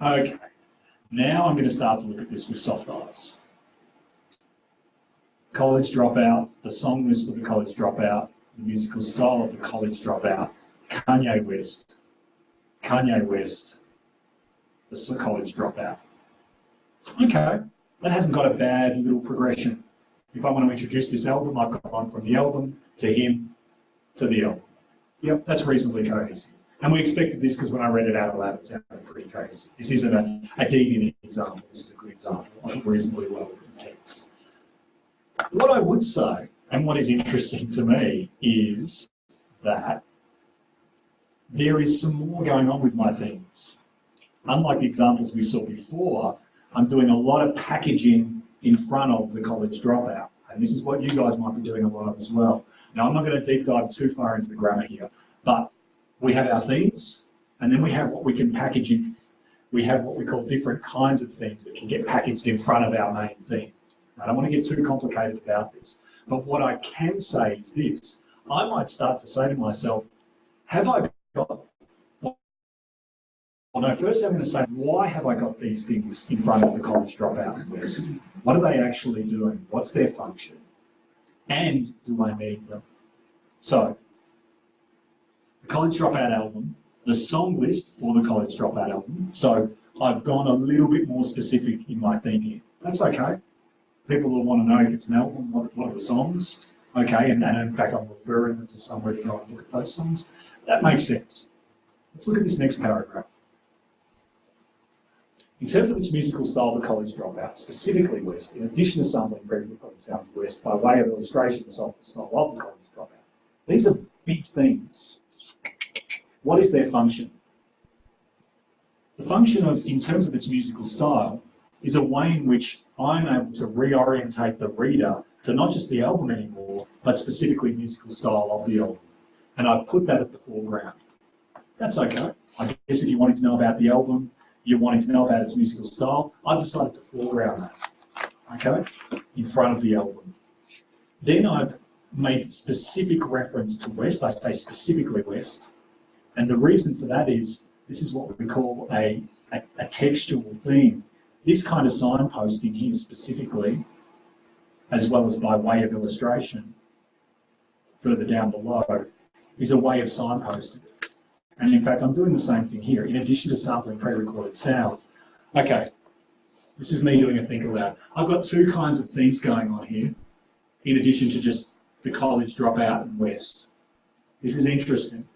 Okay, now I'm going to start to look at this with soft eyes. College dropout, the song list for the college dropout, the musical style of the college dropout, Kanye West, the college dropout. Okay, that hasn't got a bad little progression. If I want to introduce this album, I've got one from the album to him to the album. Yep, that's reasonably cohesive. And we expected this because when I read it out loud, it sounded pretty cohesive. This isn't a deviant example, this is a good example of reasonably well written text. What I would say, and what is interesting to me, is that there is some more going on with my themes. Unlike the examples we saw before, I'm doing a lot of packaging in front of the college dropout. And this is what you guys might be doing a lot of as well. Now, I'm not going to deep dive too far into the grammar here, but we have our themes, and then we have what we can package in. We have what we call different kinds of themes that can get packaged in front of our main theme. I don't want to get too complicated about this, but what I can say is this. I might start to say to myself, have I got... Well, no, first I'm going to say, why have I got these things in front of the college dropout list? What are they actually doing? What's their function? And do I need them? So, the college dropout album, the song list for the college dropout album. So I've gone a little bit more specific in my theme here. That's okay. People will want to know if it's an album, what are the songs? Okay, and in fact I'm referring them to somewhere to go and look at those songs. That makes sense. Let's look at this next paragraph. In terms of its musical style, the college dropout, specifically West, in addition to sampling pre-recorded sounds West, by way of illustration, the soulful style of the college dropout. These are big themes. What is their function? The function of, in terms of its musical style, is a way in which I'm able to reorientate the reader to not just the album anymore, but specifically musical style of the album. And I've put that at the foreground. That's okay. I guess if you wanted to know about the album, you're wanting to know about its musical style, I've decided to foreground that, okay, in front of the album. Then I've made specific reference to West. I say specifically West. And the reason for that is, this is what we call a textual theme. This kind of signposting here specifically, as well as by way of illustration, further down below, is a way of signposting. And in fact, I'm doing the same thing here. In addition to sampling pre-recorded sounds, okay, this is me doing a think aloud. I've got two kinds of themes going on here, in addition to just the college dropout and West. This is interesting.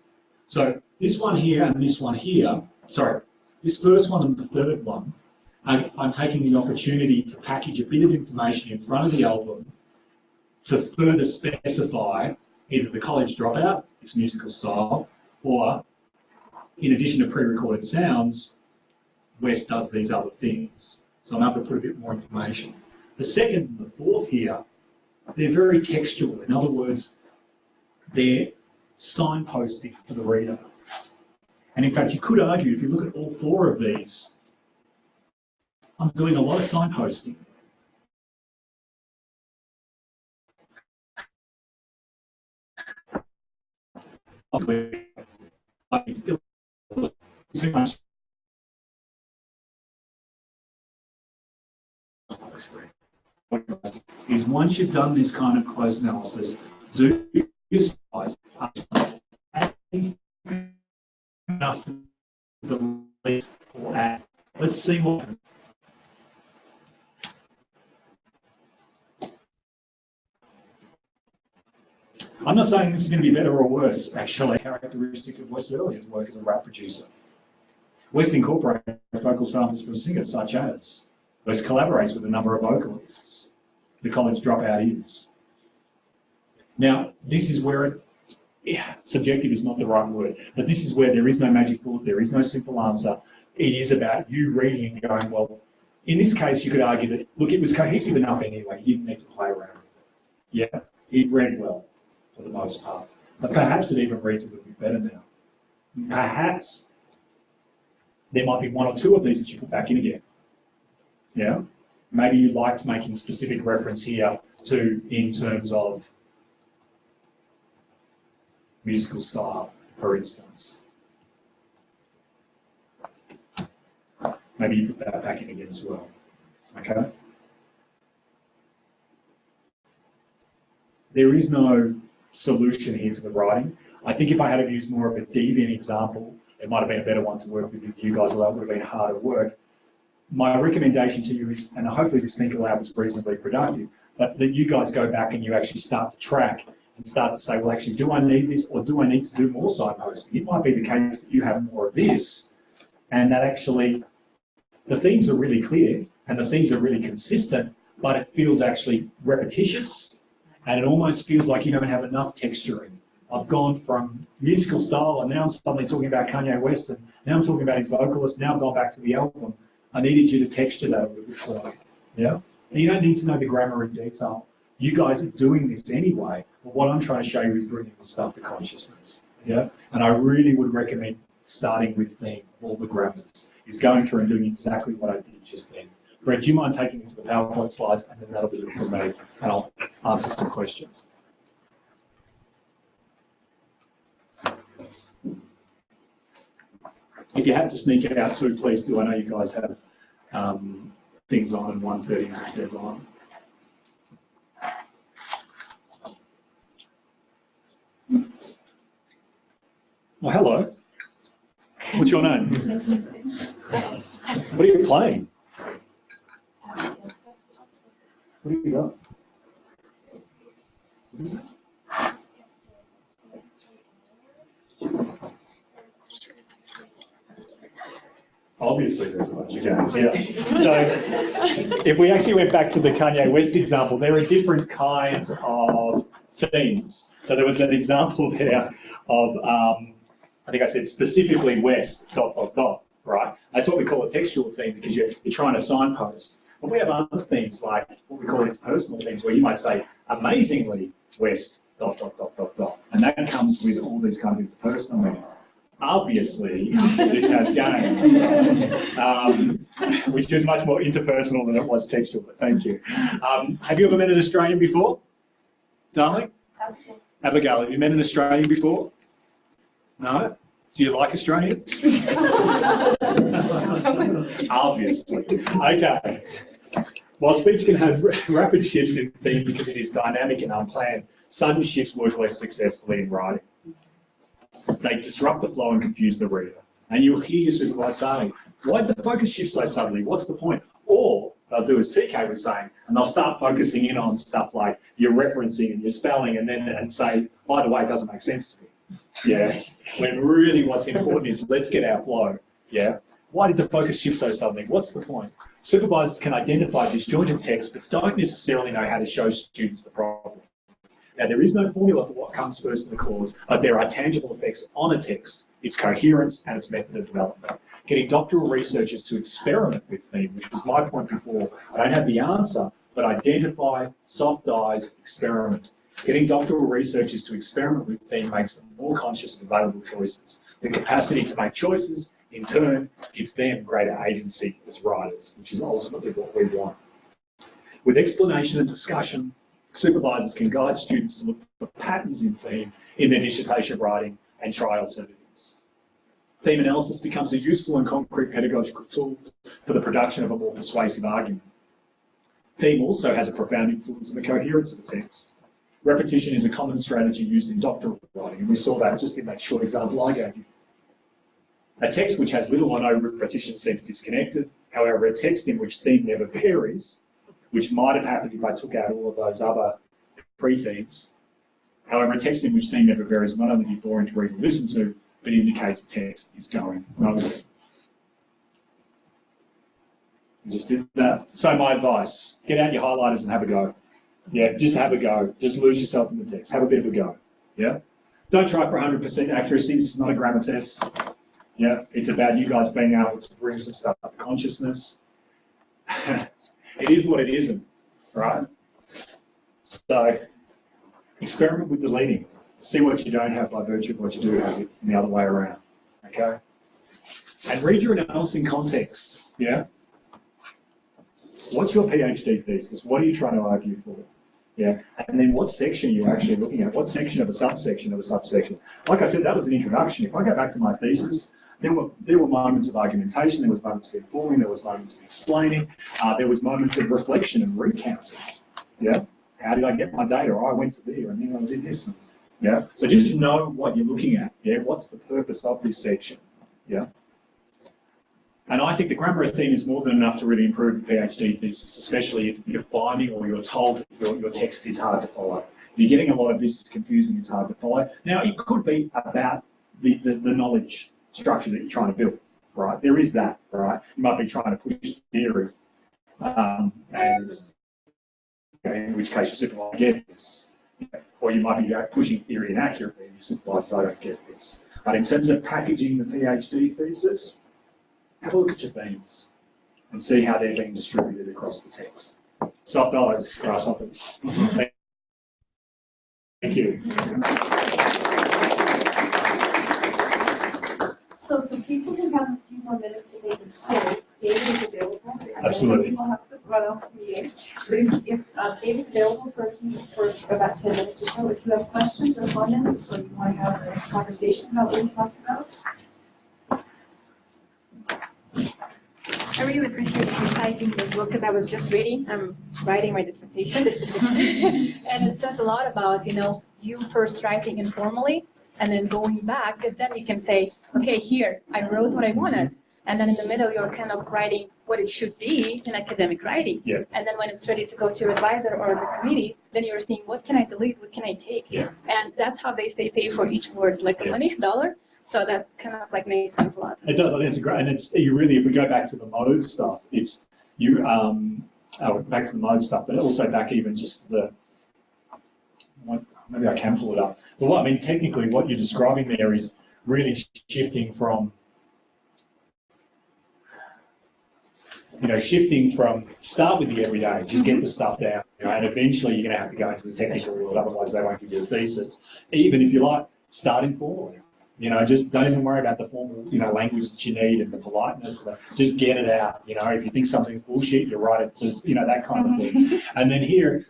So this one here and this one here, sorry, this first one and the third one, I'm taking the opportunity to package a bit of information in front of the album to further specify either the college dropout, its musical style, or in addition to pre-recorded sounds, West does these other things. So I'm able to put a bit more information. The second and the fourth here, they're very textual. In other words, they're signposting for the reader. And in fact, you could argue, if you look at all four of these, I'm doing a lot of signposting. Is once you've done this kind of close analysis, do your size enough to delete or add. Let's see what. I'm not saying this is going to be better or worse, actually. Characteristic of West's earlier work as a rap producer. West incorporates vocal samples from singers such as West collaborates with a number of vocalists. The college dropout is. Now, this is where subjective is not the right word, but this is where there is no magic bullet, there is no simple answer. It is about you reading and going, well, in this case, you could argue that, look, it was cohesive enough anyway, you didn't need to play around with it. Yeah, it read well for the most part, but perhaps it even reads a little bit better now. Perhaps there might be one or two of these that you put back in again. Yeah, maybe you liked making specific reference here to in terms of musical style, for instance. Maybe you put that back in again as well, okay? There is no solution here to the writing. I think if I had to use more of a deviant example, it might have been a better one to work with you guys, although it would have been harder work. My recommendation to you is, and hopefully this Think Aloud was reasonably productive, but that you guys go back and you actually start to track and start to say, well, actually, do I need this or do I need to do more signposting? It might be the case that you have more of this and that actually the themes are really clear and the themes are really consistent, but it feels actually repetitious and it almost feels like you don't have enough texturing. I've gone from musical style and now I'm suddenly talking about Kanye West and now I'm talking about his vocalist, now I've gone back to the album. I needed you to texture that a little bit for me, yeah? And you don't need to know the grammar in detail. You guys are doing this anyway, but what I'm trying to show you is bringing this stuff to consciousness, yeah? And I really would recommend starting with theme, all the grammars, is going through and doing exactly what I did just then. Brett, do you mind taking me to the PowerPoint slides and then that'll be it for me and I'll answer some questions. If you have to sneak it out too, please do. I know you guys have things on and 1:30 is the deadline. Well, hello. What's your name? What are you playing? What do you got? What is it? Obviously, there's a bunch of games, yeah. So, if we actually went back to the Kanye West example, there are different kinds of themes. So there was an example there of, I think I said specifically West, ... right? That's what we call a textual theme because you're trying to signpost. But we have other themes like what we call interpersonal themes where you might say amazingly West ... And that comes with all these kind of interpersonal meanings. Obviously, this has game, which is much more interpersonal than it was textual, but thank you. Have you ever met an Australian before? Darling? Abigail, have you met an Australian before? No? Do you like Australians? Obviously. Okay. While speech can have rapid shifts in theme because it is dynamic and unplanned, sudden shifts work less successfully in writing. They disrupt the flow and confuse the reader. And you'll hear your supervisor saying, why did the focus shift so suddenly? What's the point? Or they'll do as TK was saying, and they'll start focusing in on stuff like your referencing and your spelling and say, by the way, it doesn't make sense to me. Yeah. When really what's important is let's get our flow. Yeah. Why did the focus shift so suddenly? What's the point? Supervisors can identify disjointed text, but don't necessarily know how to show students the problem. Now, there is no formula for what comes first in the clause, but there are tangible effects on a text, its coherence and its method of development. Getting doctoral researchers to experiment with theme, which was my point before. I don't have the answer, but identify, soft eyes, experiment. Getting doctoral researchers to experiment with theme makes them more conscious of available choices. The capacity to make choices, in turn, gives them greater agency as writers, which is ultimately what we want. With explanation and discussion, supervisors can guide students to look for patterns in theme in their dissertation writing and try alternatives. Theme analysis becomes a useful and concrete pedagogical tool for the production of a more persuasive argument. Theme also has a profound influence on the coherence of a text. Repetition is a common strategy used in doctoral writing, and we saw that just in that short example I gave you. A text which has little or no repetition seems disconnected. However, a text in which theme never varies, which might have happened if I took out all of those other pre-themes. However, a text in which theme never varies will not only be boring to read or listen to, but indicates the text is going nowhere. I just did that. So my advice, get out your highlighters and have a go. Yeah, just have a go. Just lose yourself in the text. Have a bit of a go. Yeah? Don't try for 100% accuracy. This is not a grammar test. Yeah? It's about you guys being able to bring some stuff to consciousness. It is what it isn't, right? So, experiment with deleting. See what you don't have by virtue of what you do have and the other way around, okay? And read your analysis in context, yeah? What's your PhD thesis? What are you trying to argue for? Yeah, and then what section are you actually looking at? What section of a subsection of a subsection? Like I said, that was an introduction. If I go back to my thesis, There were moments of argumentation, there was moments of informing, there was moments of explaining, there was moments of reflection and recounting. Yeah, how did I get my data? Oh, I went to there and then I did this. And, yeah, so just know what you're looking at. Yeah, what's the purpose of this section? Yeah. And I think the grammar theme is more than enough to really improve the PhD thesis, especially if you're finding or you're told your text is hard to follow. If you're getting a lot of this, it's confusing, it's hard to follow. Now, it could be about the knowledge structure that you're trying to build, right? There is that, right? You might be trying to push theory, and in which case you simply don't get this. Or you might be pushing theory inaccurately and you simply say, I don't get this. But in terms of packaging the PhD thesis, have a look at your themes and see how they're being distributed across the text. Soft eyes, grasshoppers. Thank you. So for people who have a few more minutes to make a stay, David is available. Absolutely. People have to run off the meeting. But if David's available for about 10 minutes or so, if you have questions or comments, or you want to have a conversation about what we talked about. I really appreciate you typing this book because I was just reading. I'm writing my dissertation, and it says a lot about you first writing informally and then going back, because then you can say, okay, here I wrote what I wanted, and then in the middle you're kind of writing what it should be in academic writing. Yeah. And then when it's ready to go to your advisor or the committee, then you're seeing what can I delete, what can I take. Yeah. And that's how they say pay for each word, like the money dollar. So that kind of like makes sense a lot. It does. I think it's great, and it's you really. If we go back to the mode stuff, it's you back to the mode stuff, but also back even just the. Maybe I can pull it up. But what I mean, technically, what you're describing there is really shifting from. Shifting from start with the everyday, just get the stuff down, and eventually you're going to have to go into the technical world. Otherwise, they won't give you a thesis. Even if you like, start informally. Just don't even worry about the formal, language that you need and the politeness. Just get it out. If you think something's bullshit, you write it. That kind of thing. And then here,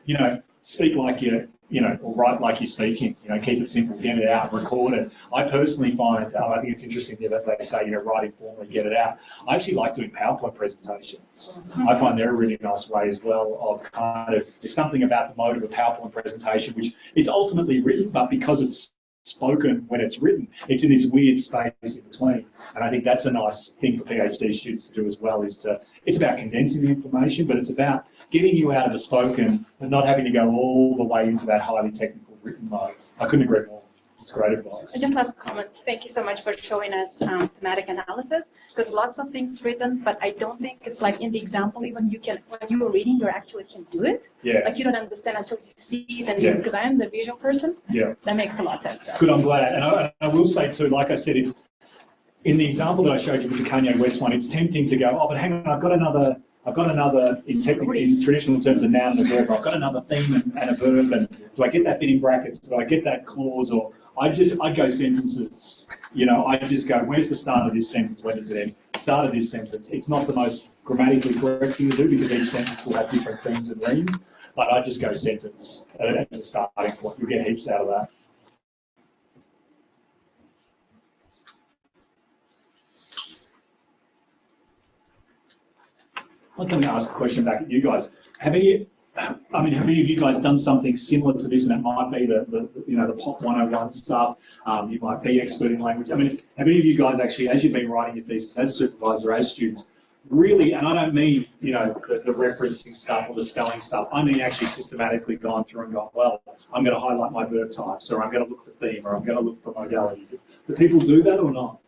speak like or write like you're speaking. Keep it simple, get it out, record it. I personally find, I think it's interesting that they say, write informally, get it out. I actually like doing PowerPoint presentations. I find they're a really nice way as well of there's something about the mode of a PowerPoint presentation, which it's ultimately written, but because it's spoken when it's written, it's in this weird space in between. And I think that's a nice thing for PhD students to do as well, it's about condensing the information, but it's about getting you out of the spoken and not having to go all the way into that highly technical written mode. I couldn't agree more. It's great advice. And just last comment, thank you so much for showing us thematic analysis, because lots of things written, but I don't think it's like in the example, even when you were reading, you actually can do it. Yeah. Like you don't understand until you see it, and because I am the visual person, that makes a lot of sense. Good, I'm glad. And I will say too, like I said, it's in the example that I showed you with the Kanye West one, it's tempting to go, oh, but hang on, I've got another in traditional terms, a noun and a verb. I've got another theme and a verb, and do I get that bit in brackets? Do I get that clause? Or I go sentences. I just go, where's the start of this sentence? When does it end? Start of this sentence. It's not the most grammatically correct thing to do because each sentence will have different themes and meanings. But I just go sentence as a starting point. You'll get heaps out of that. I'm going to ask a question back at you guys. Have any of you guys done something similar to this? And it might be the Pop 101 stuff. You might be expert in language. Have any of you guys actually, as you've been writing your thesis as supervisor, as students, really, and I don't mean the referencing stuff or the spelling stuff. I mean actually systematically gone through and gone, well, I'm going to highlight my verb types, or I'm going to look for theme, or I'm going to look for modality. Do people do that or not?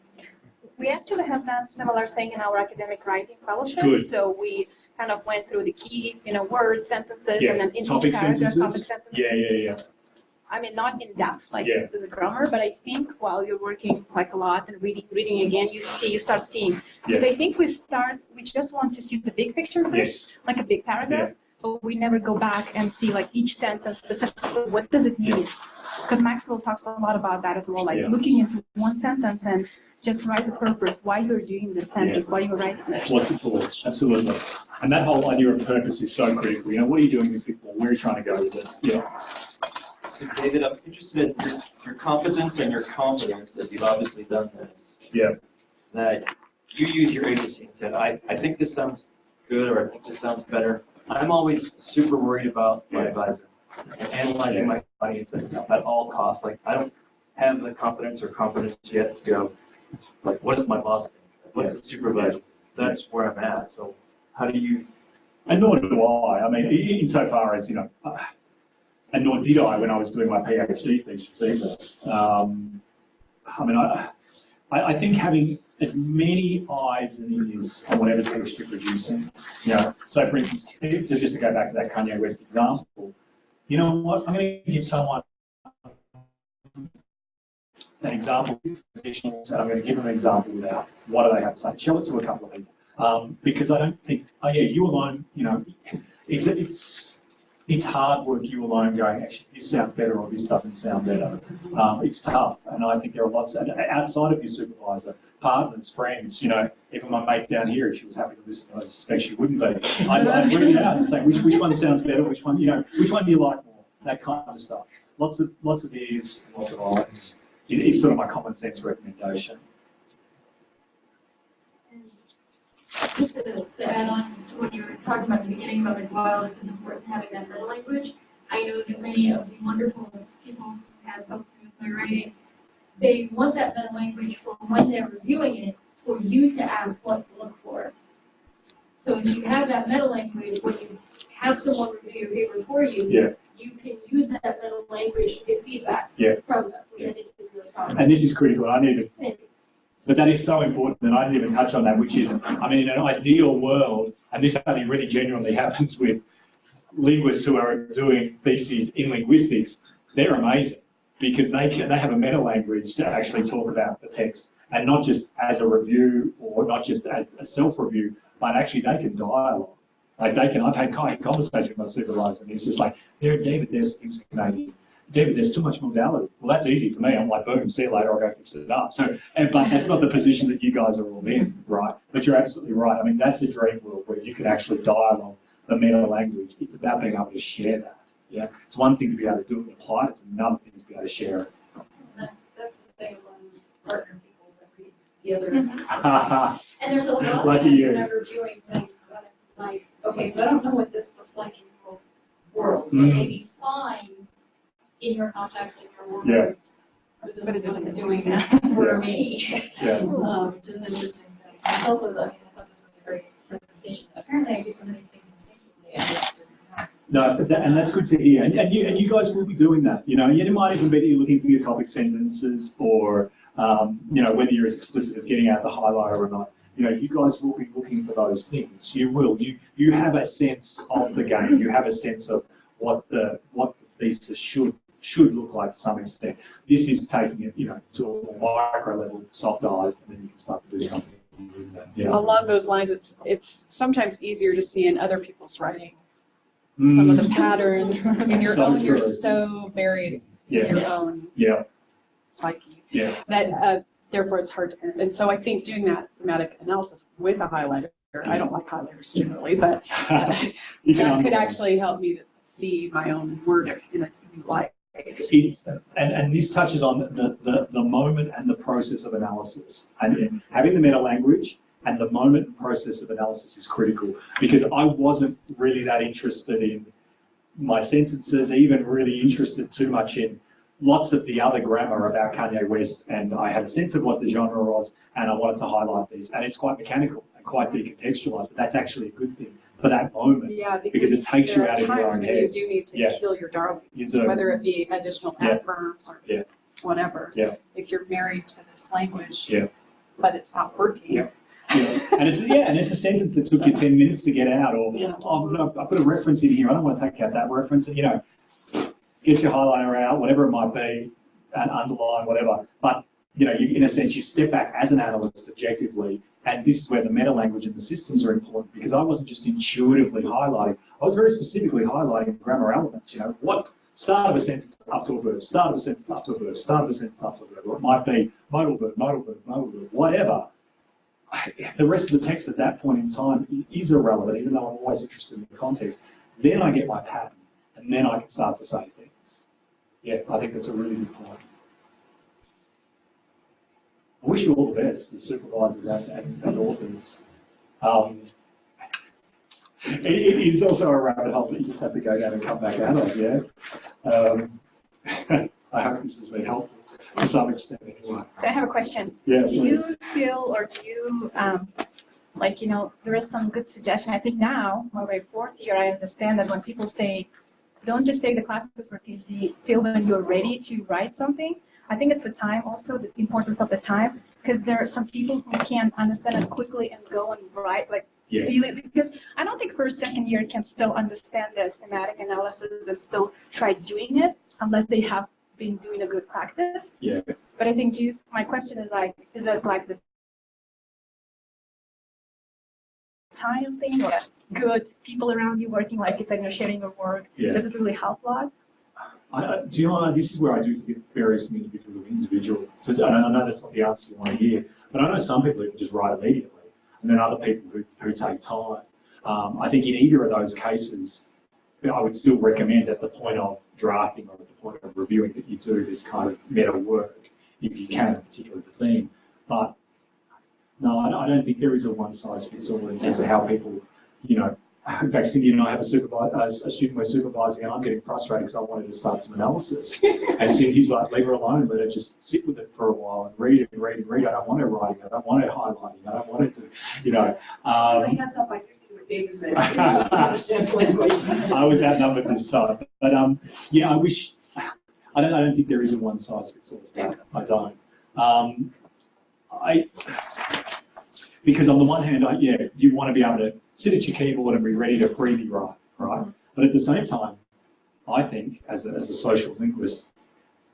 We actually have done similar thing in our academic writing fellowship. Good. So we kind of went through the key, words, sentences, Yeah. and then in Topic each paragraph, sentences? topic sentences. Yeah. I mean, not in depth like the grammar, but I think while you're working like a lot and reading again, you start seeing. Because I think we just want to see the big picture first, like a big paragraph, but we never go back and see like each sentence specifically, what does it mean? Because Maxwell talks a lot about that as well, like looking into one sentence and just write the purpose, why you're doing this sentence, why you're writing this. What's it for? Absolutely. And that whole idea of purpose is so critical. What are you doing this for? Where are you trying to go with it? David, I'm interested in your confidence and your confidence that you've obviously done this. Yeah. that you use your agency and said, I think this sounds good, or I think this sounds better. I'm always super worried about my advisor, analyzing my audience at all costs. Like, I don't have the confidence or confidence yet to go, like, what does my boss think? What's the supervisor? That's where I'm at. So how do you? And nor do I. I mean, insofar as, you know, and nor did I when I was doing my PhD thesis either. I mean, I think having as many eyes and ears on whatever text you're producing, you know, so for instance, just to go back to that Kanye West example, you know what, I'm going to give someone an example, and I'm going to give them an example without what do they have to say. Show it to a couple of people. Because I don't think, oh yeah, you alone, you know, it's hard work, you alone going, actually, this sounds better or this doesn't sound better. It's tough, and I think there are lots, outside of your supervisor, partners, friends, you know, even my mate down here, if she was happy to listen, I suspect she wouldn't be. I'd read it out and say, which one sounds better, which one, you know, which one do you like more, that kind of stuff. Lots of ears, lots of eyes. It's sort of my common sense recommendation. Just to add on to what you were talking about at the beginning about like while it's important having that meta language, I know that many of the wonderful people who have helped me with my writing, they want that meta language for when they're reviewing it, for you to ask what to look for. So if you have that meta language, when you have someone review your paper for you, you can use that meta language to get feedback from them, which I think is really powerful. And this is critical. I need to. But that is so important, and I didn't even touch on that, which is, I mean, in an ideal world, and this only really genuinely happens with linguists who are doing theses in linguistics, they're amazing because they have a meta language to actually talk about the text, and not just as a review or not just as a self-review, but actually they can dialogue. Like I've had conversations with my supervisor, and he's just like, David, there's things Canadian. David, there's too much modality. Well, that's easy for me. I'm like, boom, see you later, I'll go fix it up. So, but that's not the position that you guys are all in, right? But you're absolutely right. I mean, that's a dream world where you can actually dialogue the meta language. It's about being able to share that. Yeah, it's one thing to be able to do it and apply it. It's another thing to be able to share it. That's the thing about partner people that reads the other. And there's a lot of Lucky times you. when I'm reviewing things, and it's like, okay, so I don't know what this looks like in your world. So it may be fine in your context, in your world, but this is what it's doing for me. Which is an interesting thing. It's also, I thought this was a great presentation. Apparently I do some of these things instinctively. I just didn't know. No, and that's good to hear. And you guys will be doing that. You know, it might even be that you're looking for your topic sentences, or you know, whether you're as explicit as getting out the highlighter or not. You know, you guys will be looking for those things. You will. You have a sense of the game. You have a sense of what the thesis should look like to some extent. This is taking it, you know, to a micro level, soft eyes, and then you can start to do something with that. Yeah. Along those lines, it's sometimes easier to see in other people's writing some of the patterns. In your own, you're so buried in your own psyche that therefore it's hard to, and so I think doing that thematic analysis with a highlighter, I don't like highlighters generally, but that could actually help me to see my own word in a new light. And this touches on the moment and the process of analysis. And having the meta language and the moment and process of analysis is critical, because I wasn't really that interested in my sentences, even really interested too much in lots of the other grammar about Kanye West, and I had a sense of what the genre was, and I wanted to highlight these. And it's quite mechanical and quite decontextualized, but that's actually a good thing for that moment, because it takes you out of your own head. You do need to kill your darlings, whether it be additional adverbs or whatever. If you're married to this language, but it's not working. And it's a sentence that took you 10 minutes to get out, or I put a reference in here, I don't want to take out that reference, and you know, get your highlighter out, whatever it might be, and underline, whatever. But you know, in a sense, you step back as an analyst objectively, and this is where the meta language and the systems are important, because I wasn't just intuitively highlighting, I was very specifically highlighting grammar elements. You know, what start of a sentence up to a verb, start of a sentence up to a verb, start of a sentence up to a verb, or it might be modal verb, modal verb, modal verb, whatever. The rest of the text at that point in time is irrelevant, even though I'm always interested in the context. Then I get my pattern, and then I can start to say things. Yeah, I think that's a really good point. I wish you all the best, the supervisors and authors. It is also a rabbit hole that you just have to go down and come back out of, yeah? I hope this has been helpful to some extent anyway. So I have a question. Yes, do you please. feel, or do you, like, you know, there is some good suggestion. I think now, my fourth year, I understand that when people say, don't just take the classes for PhD, feel when you're ready to write something. I think it's the time also, the importance of the time, because there are some people who can understand it quickly and go and write, like, feel it, because I don't think first, second year can still understand the thematic analysis and still try doing it unless they have been doing a good practice. Yeah. But I think, my question is like, is it like the time thing or good people around you working, like you said, you're sharing your work? Yeah. Does it really help a lot? Do you know, this is where I do think it varies from individual to individual. So I know that's not the answer you want to hear, but I know some people who can just write immediately, and then other people who take time. I think in either of those cases, I would still recommend at the point of drafting or at the point of reviewing that you do this kind of meta work, if you can, particularly the theme. But no, I don't think there is a one-size-fits-all in terms of how people, you know. In fact, Cindy and I have a student we're supervising, and I'm getting frustrated because I wanted to start some analysis. And Cindy's like, leave her alone, let her just sit with it for a while and read it and read and read. I don't want her writing, I don't want her highlighting, I don't want her to, you know. Hands up, I just what David said. I was outnumbered this time. But yeah, I don't think there is a one-size-fits-all. I don't. Because on the one hand, you want to be able to sit at your keyboard and be ready to freely write, right? But at the same time, I think, as a social linguist,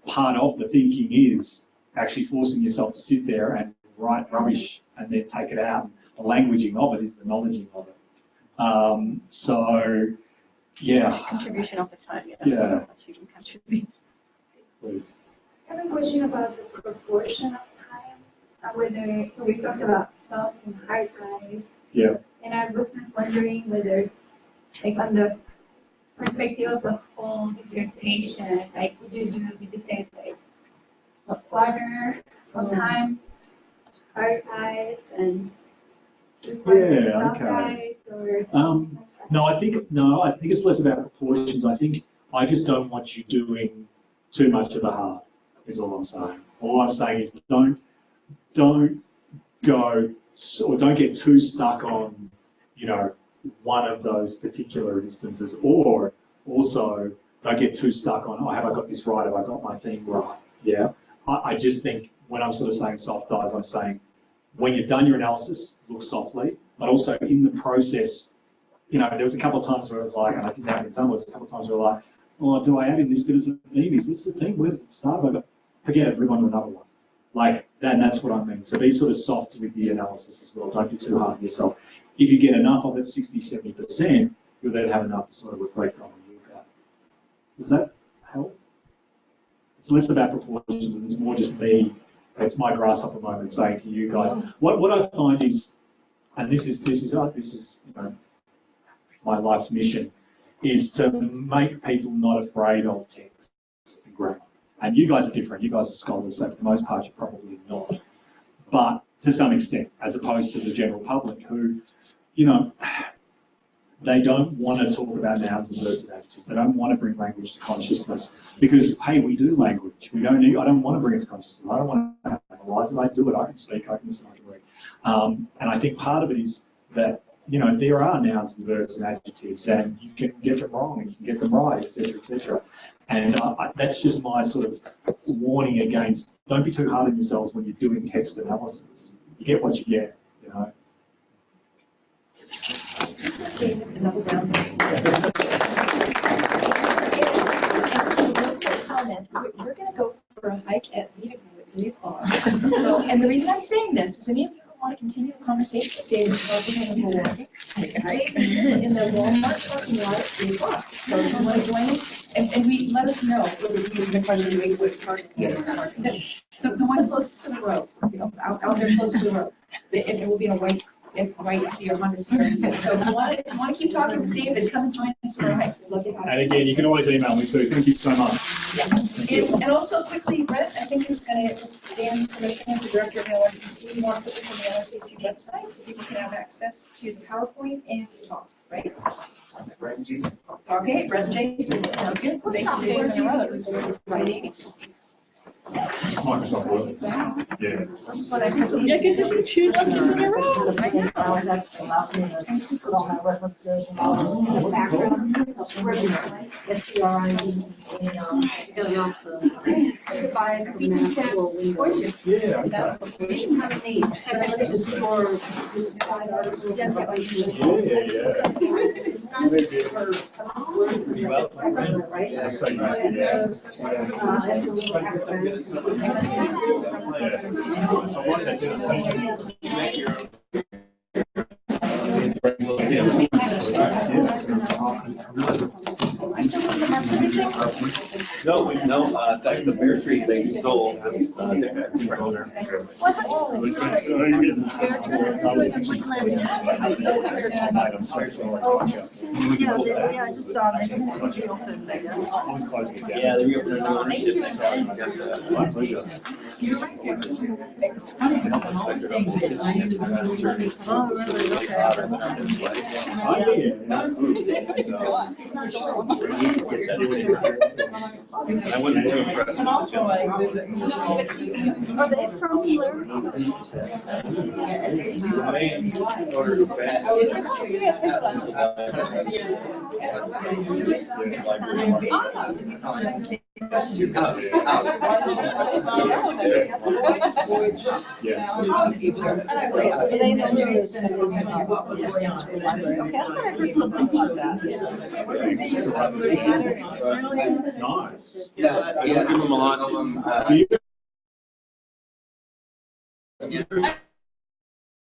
part of the thinking is actually forcing yourself to sit there and write rubbish and then take it out. The languaging of it is the knowledging of it. So, yeah. Contribution of the time, Yeah. How much you can contribute. Please. I have a question about the proportion of time. Whether, so we talked about soft and hard drive. Yeah. And I was just wondering whether, like, on the perspective of the whole dissertation, like, would you say like a quarter of time hard drives and soft drives, or? No, I think it's less about proportions. I think I just don't want you doing too much of the hard, is all I'm saying. All I'm saying is don't go, or don't get too stuck on, you know, one of those particular instances, or also don't get too stuck on, oh, have I got this right, have I got my thing right, yeah? I just think when I'm sort of saying soft eyes, I'm saying when you've done your analysis, look softly, but also in the process, you know, there was a couple of times where it was like, and I didn't have it done, there was a couple of times where like, oh, do I add in this bit as a theme? Is this the thing? Where does it start? Forget it, move on to another one. Like, that's what I mean. So be sort of soft with the analysis as well. Don't be too hard on yourself. If you get enough of it, 60, 70%, you'll then have enough to sort of reflect on and look at. Does that help? It's less about proportions and it's more just me. It's my grasshopper moment saying to you guys, what I find is, and this is you know, my life's mission, is to make people not afraid of text and grammar. And you guys are different. You guys are scholars, so for the most part, you're probably not. But to some extent, as opposed to the general public who, you know, they don't want to talk about nouns and verbs and adjectives. They don't want to bring language to consciousness because, hey, we do language. I don't want to bring it to consciousness. I don't want to analyse it. I do it. I can speak. I can listen. I can read. And I think part of it is that, you know, there are nouns and verbs and adjectives, and you can get them wrong and you can get them right, etc., etc. And that's just my sort of warning against, don't be too hard on yourselves when you're doing text analysis. You get what you get, you know. We're going to go for a hike at Deakin University. So, and the reason I'm saying this is any of you who want to continue the conversation with David Smoking and his walking, please meet us in the Walmart parking lot at 3 o'clock. So if you want to join us, and we let us know whether you even plan on doing good parking. The one closest to the road, you know, out there close to the road. It will be a white Right, so you're on this. So if you want to keep talking with David, come and join us. We'd love to have you. And again, you can always email me, so thank you so much. And also quickly, Brett, I think is going to, Dan's permission as the director of the LRCC, you want to put this on the LRCC website so people can have access to the PowerPoint and talk, right? Brett and Jason. Okay, Brett and Jason, sounds good. Thank you, Days in a row. It was really exciting. Microsoft Word. Yeah. Yeah, get to see 2 lunches in a row. No, the bear tree they sold. Yeah, I just saw they reopened, I guess. Yeah, they reopened their ownership. Sorry, my pleasure. Oh, really? Okay. I wasn't too impressed with the Are they from here? So do they know there is some okay, I thought I heard something like that. Nice. Yeah, give them a lot of them.